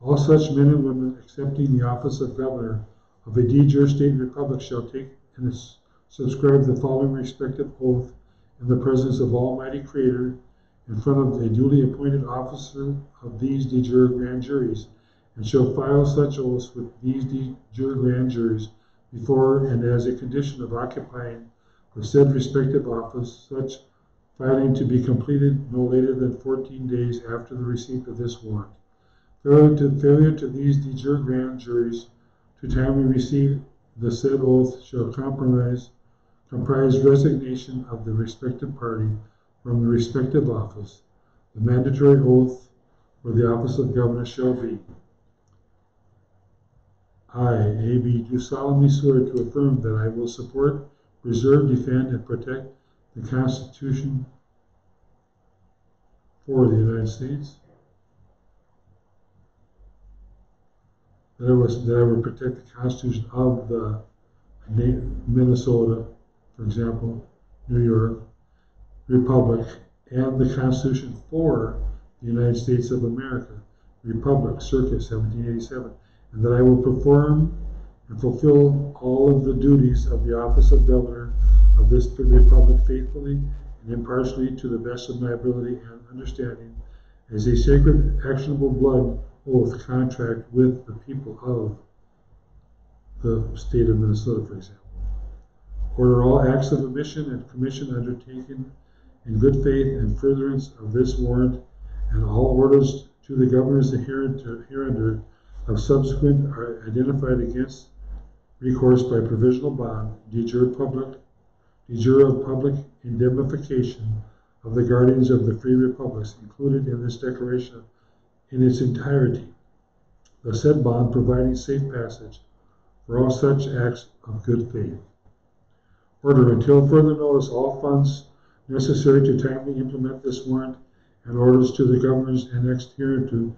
all such men and women accepting the office of governor of a de jure state republic shall take and subscribe the following respective oath in the presence of Almighty Creator, in front of a duly appointed officer of these de jure grand juries, and shall file such oaths with these de jure grand juries before and as a condition of occupying the said respective office, such filing to be completed no later than 14 days after the receipt of this warrant. Failure to these de jure grand juries to timely receive the said oath shall comprise resignation of the respective party from the respective office. The mandatory oath for the office of governor shall be: I, A.B., do solemnly swear to affirm that I will support, preserve, defend, and protect the Constitution for the United States. That I will protect the Constitution of the Minnesota, for example, New York, Republic, and the Constitution for the United States of America, Republic, circa 1787, and that I will perform and fulfill all of the duties of the office of governor of this republic faithfully and impartially to the best of my ability and understanding, as a sacred, actionable blood oath contract with the people of the state of Minnesota, for example. Order all acts of omission and commission undertaken in good faith and furtherance of this warrant, and all orders to the governors hereunder of subsequent are identified against recourse by provisional bond, de jure of public indemnification of the guardians of the free republics included in this declaration in its entirety. The said bond providing safe passage for all such acts of good faith. Order, until further notice, all funds necessary to timely implement this warrant and orders to the governors annexed hereunto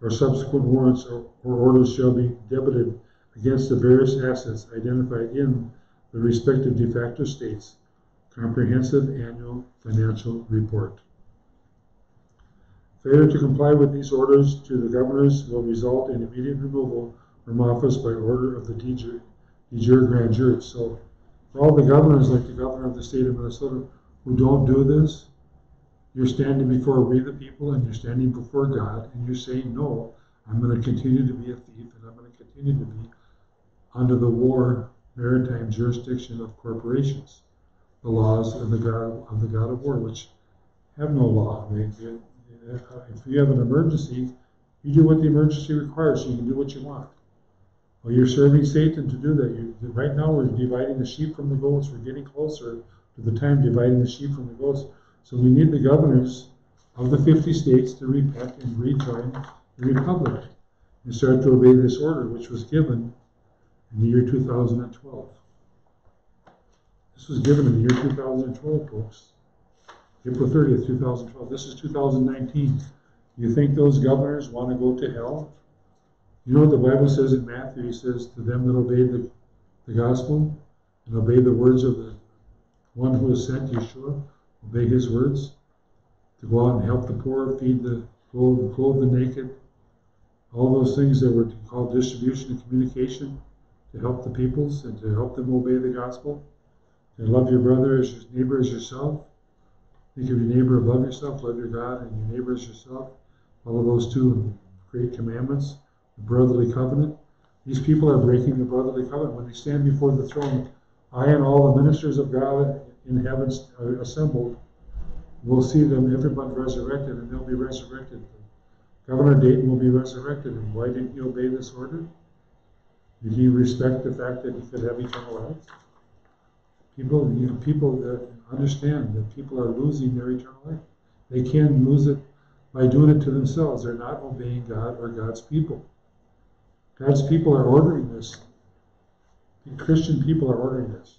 or subsequent warrants or orders shall be debited against the various assets identified in the respective de facto states. Comprehensive Annual Financial Report. Failure to comply with these orders to the governors will result in immediate removal from office by order of the de jure grand jury. So, for all the governors, like the governor of the state of Minnesota, who don't do this, you're standing before we the people, and you're standing before God, and you're saying, no, I'm going to continue to be a thief, and I'm going to continue to be under the war maritime jurisdiction of corporations, the laws of the God of war, which have no law. If you have an emergency, you do what the emergency requires, so you can do what you want. Well, you're serving Satan to do that. Right now, we're dividing the sheep from the goats. We're getting closer for the time dividing the sheep from the goats. So we need the governors of the 50 states to repent and rejoin the republic and start to obey this order, which was given in the year 2012. This was given in the year 2012, folks. April 30th, 2012. This is 2019. You think those governors want to go to hell? You know what the Bible says in Matthew? He says, to them that obey the gospel and obey the words of the one who is sent, Yeshua, obey his words, to go out and help the poor, feed the clothe the naked, all those things that were called distribution and communication to help the peoples and to help them obey the gospel. And love your brother as your neighbor as yourself. Think of your neighbor, love yourself, love your God and your neighbor as yourself. Follow those two great commandments, the brotherly covenant. These people are breaking the brotherly covenant. When they stand before the throne, I and all the ministers of God in heaven are assembled. We'll see them, everyone resurrected, and they'll be resurrected. Governor Dayton will be resurrected. And why didn't he obey this order? Did he respect the fact that he could have eternal life? People that understand that people are losing their eternal life. They can lose it by doing it to themselves. They're not obeying God or God's people. God's people are ordering this. The Christian people are ordering this.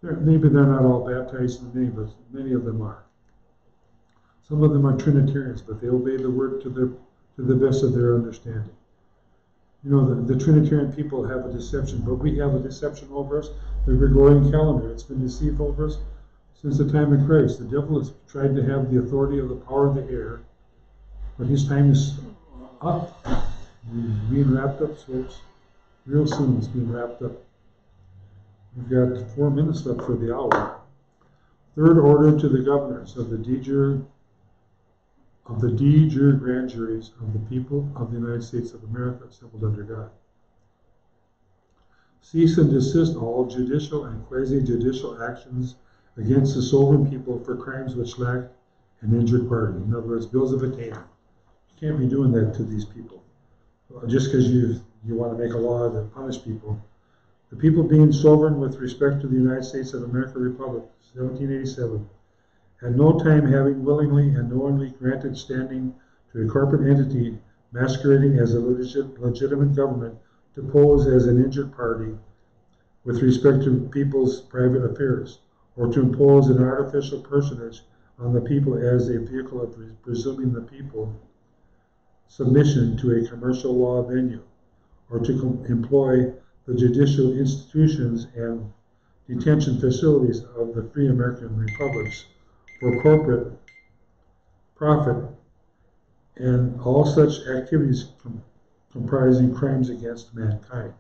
Maybe they're not all baptized in the name, but many of them are. Some of them are Trinitarians, but they obey the word to the best of their understanding. You know, the Trinitarian people have a deception, but we have a deception over us, the Gregorian calendar. It's been deceived over us since the time of Christ. The devil has tried to have the authority of the power of the air, but his time is up. He's being wrapped up, folks. Real soon it's being wrapped up. We've got 4 minutes left for the hour. Third order to the governors of the de jure grand juries of the people of the United States of America assembled under God. Cease and desist all judicial and quasi-judicial actions against the sovereign people for crimes which lack an injured party. In other words, bills of attainder. You can't be doing that to these people. Just because you want to make a law that punish people. The people being sovereign with respect to the United States of America Republic, 1787, at no time having willingly and knowingly granted standing to a corporate entity masquerading as a legitimate government to pose as an injured party with respect to people's private affairs, or to impose an artificial personage on the people as a vehicle of presuming the people submission to a commercial law venue, or to employ the judicial institutions and detention facilities of the free American republics for corporate profit, and all such activities comprising crimes against mankind.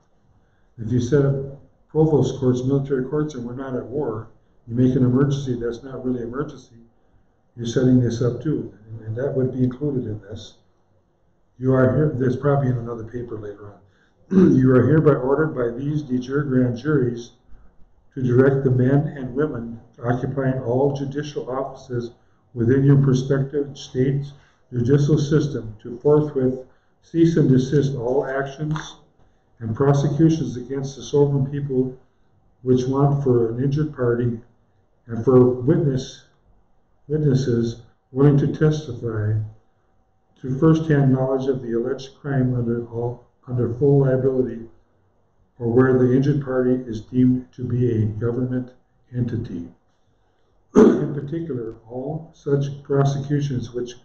If you set up provost courts, military courts, and we're not at war, you make an emergency that's not really an emergency, you're setting this up too, and that would be included in this. You are here, there's probably in another paper later on. You are hereby ordered by these de jure grand juries to direct the men and women occupying all judicial offices within your prospective state's judicial system to forthwith cease and desist all actions and prosecutions against the sovereign people which want for an injured party and for witnesses willing to testify to first-hand knowledge of the alleged crime under full liability, or where the injured party is deemed to be a government entity. In particular, all such prosecutions which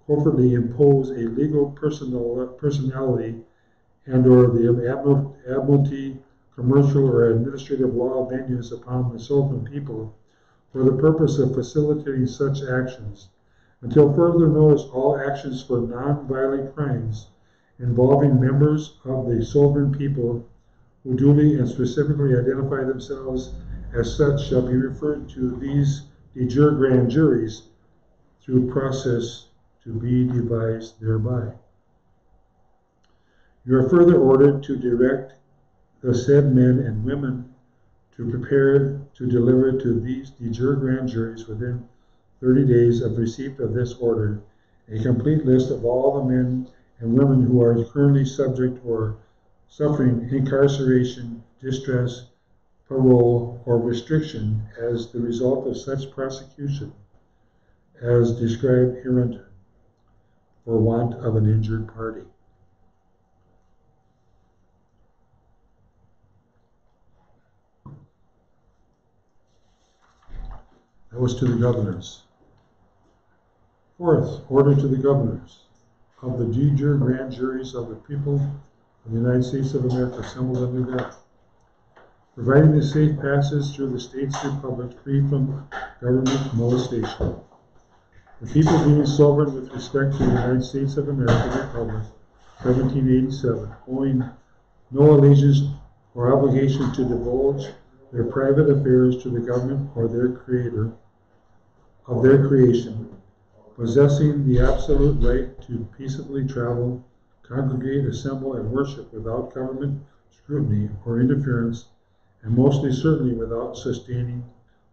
corporately impose a legal personality and or the admiralty, commercial, or administrative law venues upon the sovereign people for the purpose of facilitating such actions. Until further notice, all actions for non-violent crimes involving members of the sovereign people who duly and specifically identify themselves as such shall be referred to these de jure grand juries through process to be devised thereby. You are further ordered to direct the said men and women to prepare to deliver to these de jure grand juries within 30 days of receipt of this order a complete list of all the men and women who are currently subject or suffering incarceration, distress, parole, or restriction as the result of such prosecution as described hereunder, for want of an injured party. That was to the governors. Fourth, order to the governors of the de jure grand juries of the people of the United States of America assembled in New York, providing the safe passage through the states republic free from government molestation. The people being sovereign with respect to the United States of America Republic, 1787, owing no allegiance or obligation to divulge their private affairs to the government or their creator of their creation, possessing the absolute right to peaceably travel, congregate, assemble, and worship without government scrutiny or interference, and mostly certainly without sustaining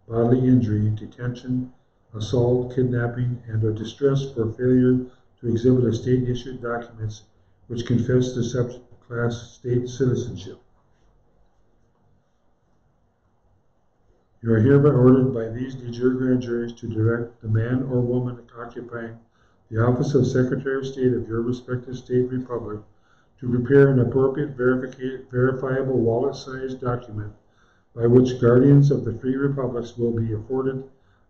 bodily injury, detention, assault, kidnapping, and or distress for failure to exhibit a state-issued documents which confess the subject class state citizenship. You are hereby ordered by these de jure grand juries to direct the man or woman occupying the office of Secretary of State of your respective state republic to prepare an appropriate verifiable wallet-sized document by which guardians of the free republics will be afforded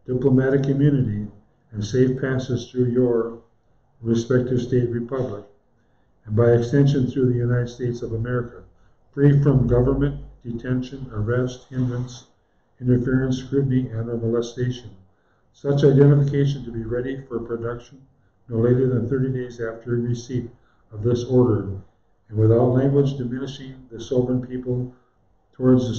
diplomatic immunity and safe passage through your respective state republic, and by extension through the United States of America, free from government, detention, arrest, hindrance, interference, scrutiny, and or molestation. Such identification to be ready for production no later than 30 days after receipt of this order, and without language diminishing the sovereign people towards the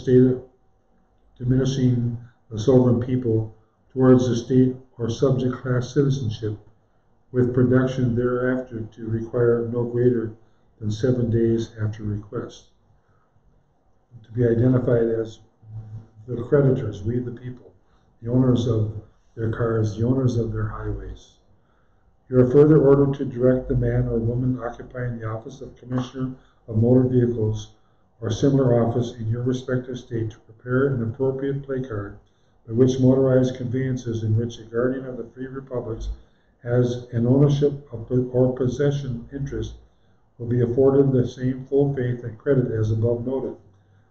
state or subject class citizenship, with production thereafter to require no greater than 7 days after request. To be identified as the creditors, we the people, the owners of their cars, the owners of their highways. You are further ordered to direct the man or woman occupying the office of Commissioner of Motor Vehicles or similar office in your respective state to prepare an appropriate placard by which motorized conveyances in which a guardian of the free republics has an ownership of or possession interest will be afforded the same full faith and credit as above noted.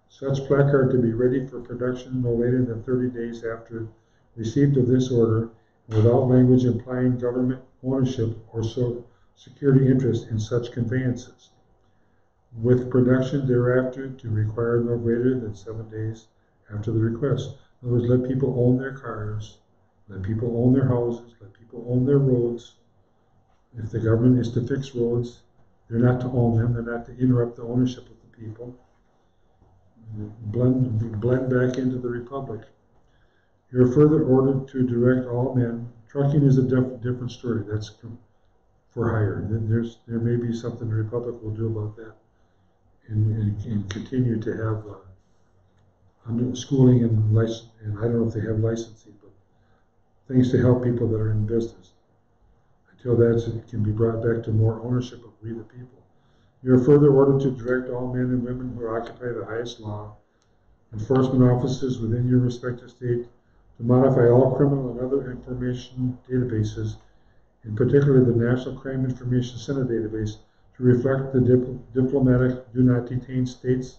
Such placard to be ready for production no later than 30 days after receipt of this order, without language implying government ownership or security interest in such conveyances, with production thereafter to require no greater than 7 days after the request. In other words, let people own their cars, let people own their houses, let people own their roads. If the government is to fix roads, they're not to own them, they're not to interrupt the ownership of the people. Blend back into the republic. You are further ordered to direct all men. Trucking is a different story. That's for hire. There may be something the republic will do about that, and continue to have under schooling and license. And I don't know if they have licensing, but things to help people that are in business. Until that can be brought back to more ownership of we the people. You are further ordered to direct all men and women who occupy the highest law enforcement offices within your respective state to modify all criminal and other information databases, in particular the National Crime Information Center database, to reflect the diplomatic do not detain states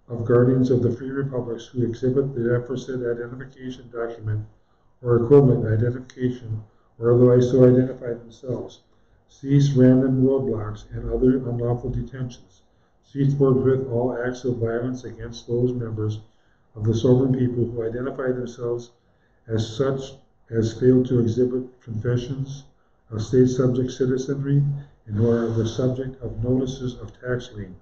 of guardians of the free republics who exhibit the aforesaid identification document or equivalent identification or otherwise so identify themselves. Cease random roadblocks and other unlawful detentions. Cease forthwith all acts of violence against those members of the sovereign people who identify themselves as such as fail to exhibit confessions of state subject citizenry and who are the subject of notices of tax lien,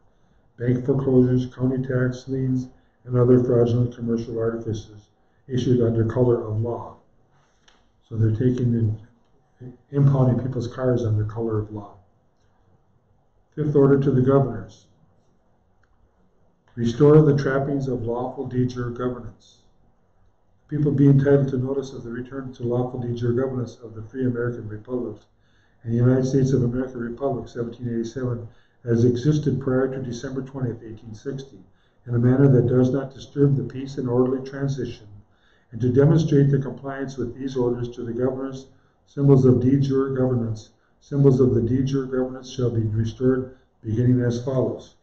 bank foreclosures, county tax liens, and other fraudulent commercial artifices issued under color of law. So they're impounding people's cars under color of law. Fifth order to the governors. Restore the trappings of lawful de jure governance. People be entitled to notice of the return to lawful de jure governance of the free American republics and the United States of America Republic, 1787, as existed prior to December 20th, 1860, in a manner that does not disturb the peace and orderly transition, and to demonstrate the compliance with these orders to the governors, symbols of de jure governance. Symbols of the de jure governance shall be restored, beginning as follows.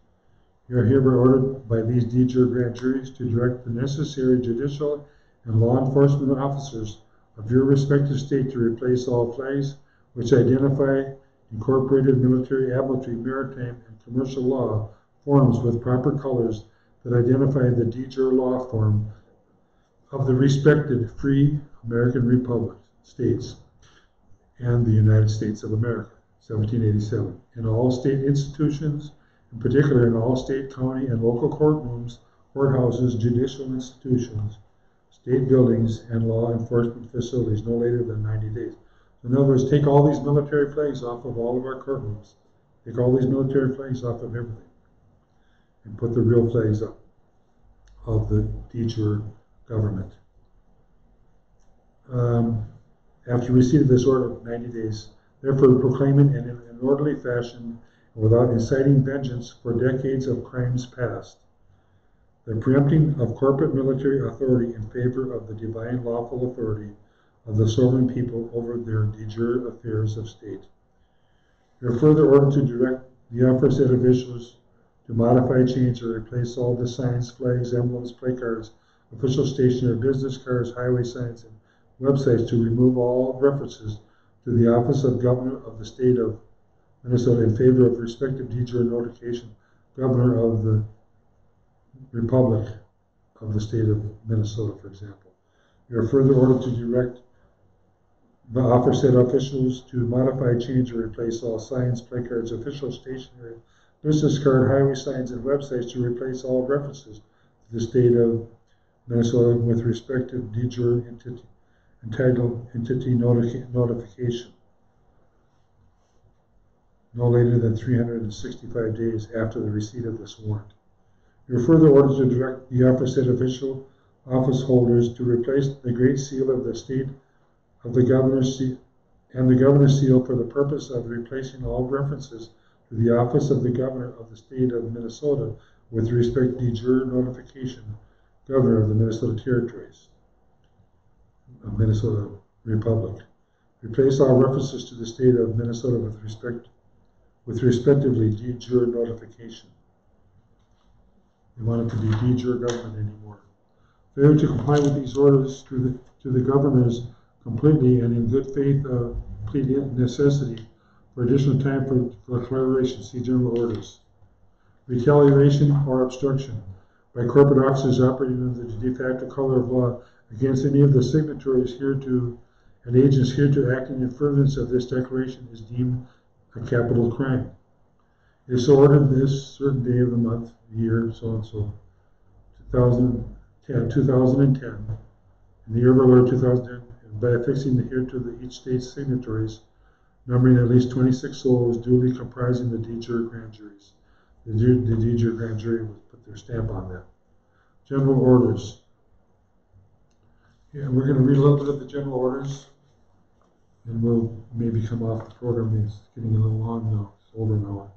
You are hereby ordered by these de jure grand juries to direct the necessary judicial and law enforcement officers of your respective state to replace all flags which identify incorporated military, admiralty, maritime, and commercial law forms with proper colors that identify the de jure law form of the respected free American Republic states and the United States of America, 1787, in all state institutions, in particular in all state, county, and local courtrooms, courthouses, judicial institutions, state buildings, and law enforcement facilities no later than 90 days. In other words, take all these military flags off of all of our courtrooms. Take all these military flags off of everything and put the real flags up of the de jure government. After receipt of this order, 90 days, therefore proclaiming in an orderly fashion and without inciting vengeance for decades of crimes past, the preempting of corporate military authority in favor of the divine lawful authority of the sovereign people over their de jure affairs of state. You are further ordered to direct the aforesaid officials to modify, change, or replace all the signs, flags, emblems, placards, official stationery, business cards, highway signs, and websites to remove all references to the office of governor of the state of Minnesota in favor of respective de jure notification, governor of the Republic of the state of Minnesota, for example. You are further ordered to direct the aforesaid officials to modify, change, or replace all signs, placards, official stationery, business card, highway signs, and websites to replace all references to the state of Minnesota with respective de jure entity notification no later than 365 days after the receipt of this warrant. You are further ordered to direct the aforesaid official office holders to replace the great seal of the state of the governor's seal and the governor's seal for the purpose of replacing all references to the office of the governor of the state of Minnesota with respect de jure notification, governor of the Minnesota Territories of Minnesota Republic. Replace all references to the state of Minnesota with respectively de jure notification. They want it to be de jure government anymore. Failure to comply with these orders to the governors completely and in good faith plead necessity for additional time for declaration. See general orders. Retaliation or obstruction by corporate officers operating under the de facto color of law against any of the signatories hereto and agents hereto acting in furtherance of this declaration is deemed a capital crime. It is so ordered this certain day of the month, year, so and so, 2010, in the year of our Lord 2010, and by affixing the hereto the each state's signatories, numbering at least 26 souls, duly comprising the de jure grand juries. The de jure grand jury would put their stamp on that. General orders. Yeah, we're going to read a little bit of the general orders, and we'll maybe come off the program. It's getting a little long now. It's over an hour.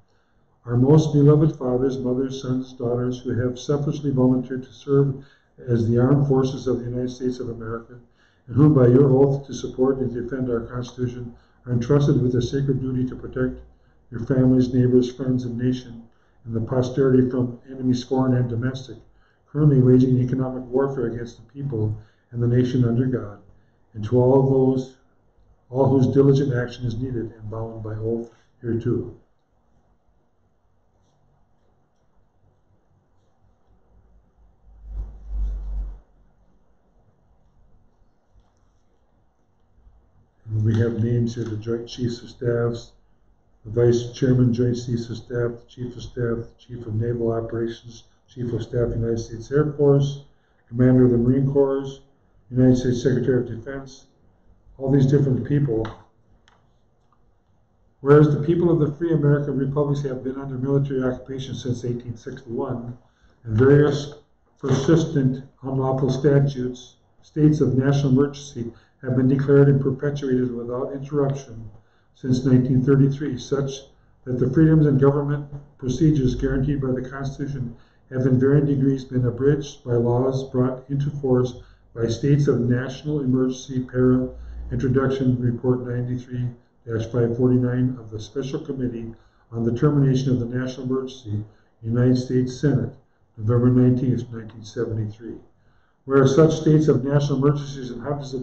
Our most beloved fathers, mothers, sons, daughters who have selfishly volunteered to serve as the armed forces of the United States of America, and who by your oath to support and defend our Constitution are entrusted with the sacred duty to protect your families, neighbors, friends, and nation, and the posterity from enemies foreign and domestic, currently waging economic warfare against the people and the nation under God, and to all whose diligent action is needed and bound by oath hereto. And we have names here: the Joint Chiefs of Staffs, the Vice Chairman, Joint Chiefs of Staff, the Chief of Staff, the Chief of Naval Operations, Chief of Staff, United States Air Force, Commander of the Marine Corps, United States Secretary of Defense, all these different people. Whereas the people of the free American republics have been under military occupation since 1861, and various persistent unlawful states of national emergency have been declared and perpetuated without interruption since 1933, such that the freedoms and government procedures guaranteed by the Constitution have in varying degrees been abridged by laws brought into force by states of national emergency para introduction report 93-549 of the Special Committee on the Termination of the National Emergency, United States Senate, November 19th, 1973. Where such states of national emergencies and hundreds of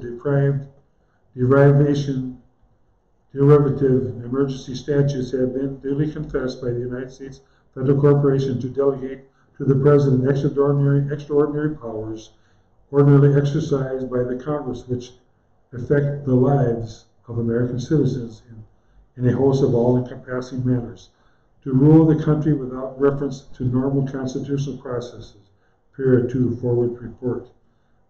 derivative emergency statutes have been duly confessed by the United States Federal Corporation to delegate to the President extraordinary powers ordinarily exercised by the Congress, which affect the lives of American citizens in a host of all-encompassing manners, to rule the country without reference to normal constitutional processes. Period 2, Forward Report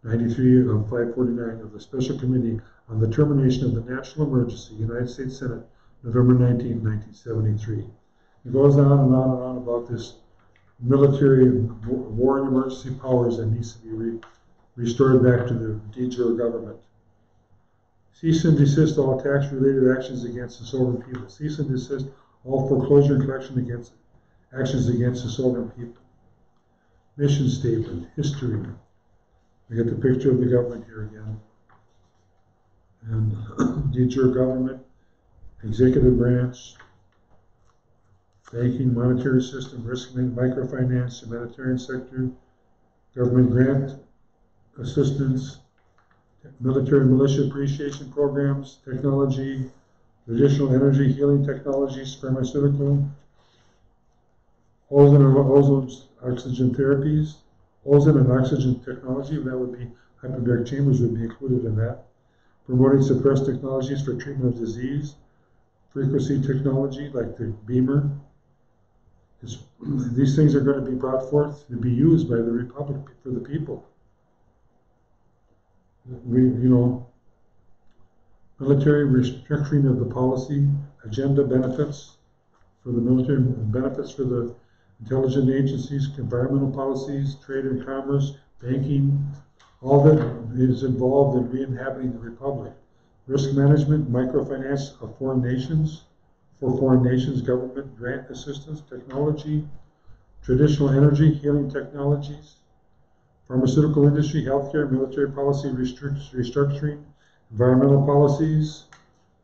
93-549 of the Special Committee on the Termination of the National Emergency, United States Senate, November 19, 1973. It goes on and on and on about this military and war and emergency powers that needs to be restored back to the de jure government. Cease and desist all tax-related actions against the sovereign people. Cease and desist all foreclosure and collection actions against the sovereign people. Mission statement, history. We get the picture of the government here again. And de jure government, executive branch, banking, monetary system, risk microfinance, humanitarian sector, government grant assistance, military militia appreciation programs, technology, traditional energy healing technologies, pharmaceutical, ozone and oxygen therapies, ozone and oxygen technology, that would be hyperbaric chambers would be included in that. Promoting suppressed technologies for treatment of disease, frequency technology like the beamer. These things are going to be brought forth to be used by the Republic for the people. Military restructuring of the policy, agenda benefits for the military, benefits for the intelligence agencies, environmental policies, trade and commerce, banking, all that is involved in re-inhabiting the Republic. Risk management, microfinance of foreign nations, for foreign nations, government grant assistance, technology, traditional energy, healing technologies, pharmaceutical industry, healthcare, military policy restructuring, environmental policies,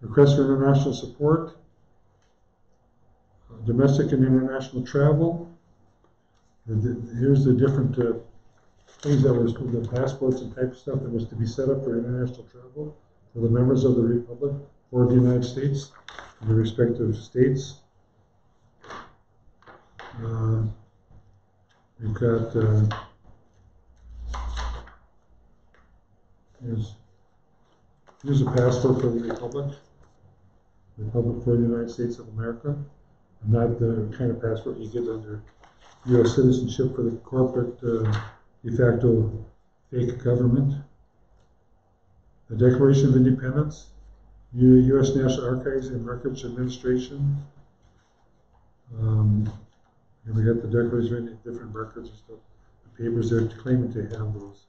requests for international support, domestic and international travel. Here's the different things that were the passports and type of stuff that was to be set up for international travel for the members of the Republic or the United States, in the respective states. We've got here's a passport for the Republic for the United States of America, and not the kind of passport you get under U.S. citizenship for the corporate de facto fake government. The Declaration of Independence, U.S. National Archives and Records Administration. And we got the Declaration of different records and stuff. The papers they're claiming to have those,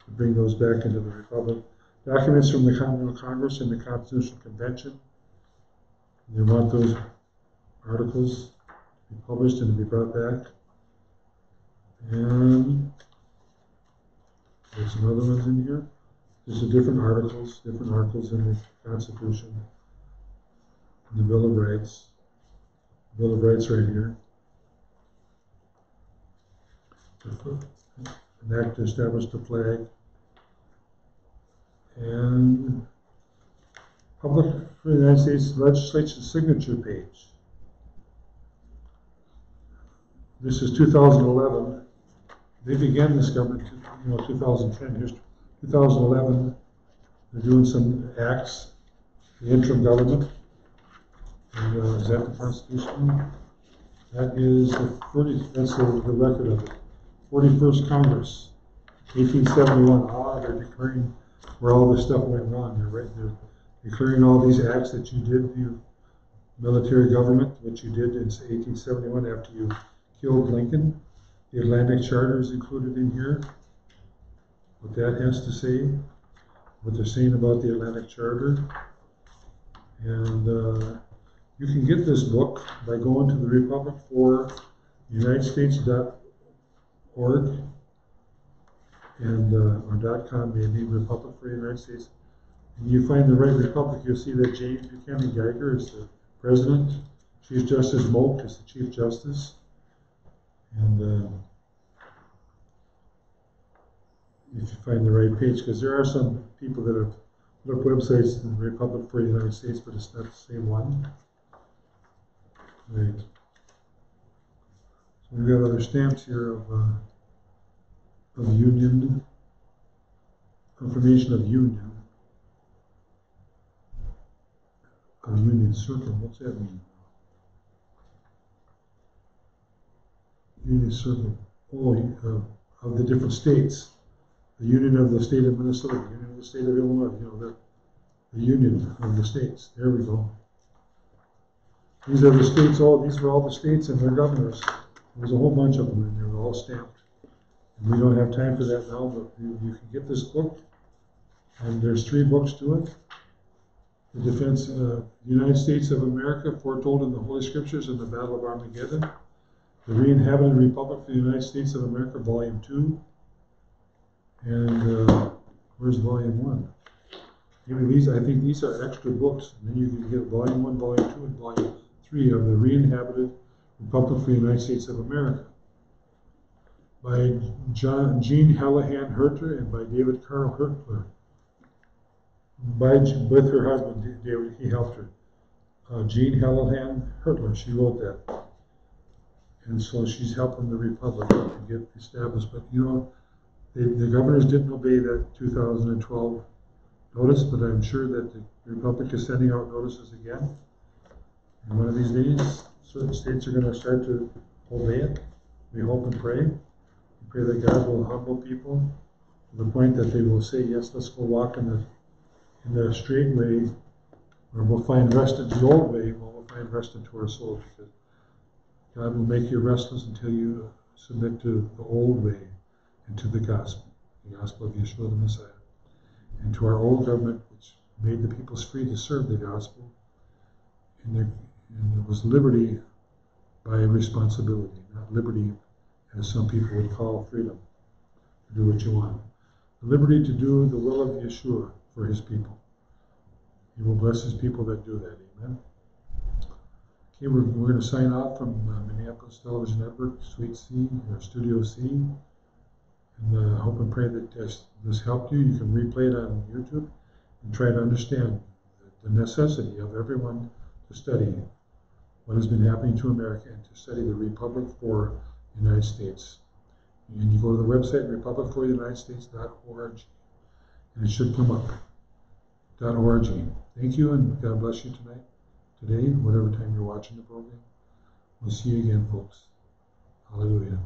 to bring those back into the Republic. Documents from the Continental Congress and the Constitutional Convention. They want those articles to be published and to be brought back. And there's some other ones in here. There's the different articles in the Constitution. And the Bill of Rights. Bill of Rights right here. An act to establish the flag. And public for the United States legislature signature page. This is 2011. They began this government, 2010. Here's 2011. They're doing some acts. The interim government. And, is that the Constitution? That is that's the record of it. 41st Congress, 1871. They're declaring where all this stuff went wrong. They're declaring all these acts that you did, you military government, what you did in 1871 after you killed Lincoln. The Atlantic Charter is included in here. What that has to say, what they're saying about the Atlantic Charter. And you can get this book by going to the Republic for United States .org and or .com maybe, Republic for the United States. And you find the right republic, you'll see that James Buchanan Geiger is the president, Chief Justice Moak is the Chief Justice, and if you find the right page, because there are some people that have put up websites in the Republic for the United States, but it's not the same one. Right. So we've got other stamps here of Union, confirmation of Union. Of Union Circle, what's that mean? Union Circle, of the different states. The Union of the State of Minnesota, the Union of the State of Illinois, you know, the Union of the states. There we go. These are the states, these are all the states and their governors. There's a whole bunch of them, and they're all stamped. And we don't have time for that now, but you can get this book, and there's 3 books to it. The Defense of the United States of America, foretold in the Holy Scriptures in the Battle of Armageddon. The Re-inhabited Republic for the United States of America, Volume 2. And where's Volume 1? Maybe I think these are extra books. And then you can get Volume 1, Volume 2, and Volume 3 of the Re-inhabited Republic for the United States of America by Jean Hallahan Herter and by David Carl Hertler. With her husband, David, he helped her. Jean Hallahan Hertler, she wrote that. And so she's helping the Republic to get established. But you know, the governors didn't obey that 2012 notice, but I'm sure that the Republic is sending out notices again. And one of these days, certain states are going to start to obey it. We hope and pray. We pray that God will humble people to the point that they will say, yes, let's go walk in the straight way, or we'll find rest in the old way, or we'll find rest into our souls, because God will make you restless until you submit to the old way and to the gospel of Yeshua the Messiah, and to our old government, which made the peoples free to serve the gospel, and there was liberty by responsibility, not liberty as some people would call freedom, to do what you want. The liberty to do the will of Yeshua for his people. He will bless his people that do that. Amen. Okay, we're going to sign off from Minneapolis Television Network, Suite C, or Studio C. And hope and pray that this helped you. You can replay it on YouTube and try to understand the necessity of everyone to study what has been happening to America and to study the Republic for the United States. And you go to the website, republicfortheunitedstates.org, and it should come up. .org. Thank you, and God bless you today, whatever time you're watching the program. We'll see you again, folks. Hallelujah.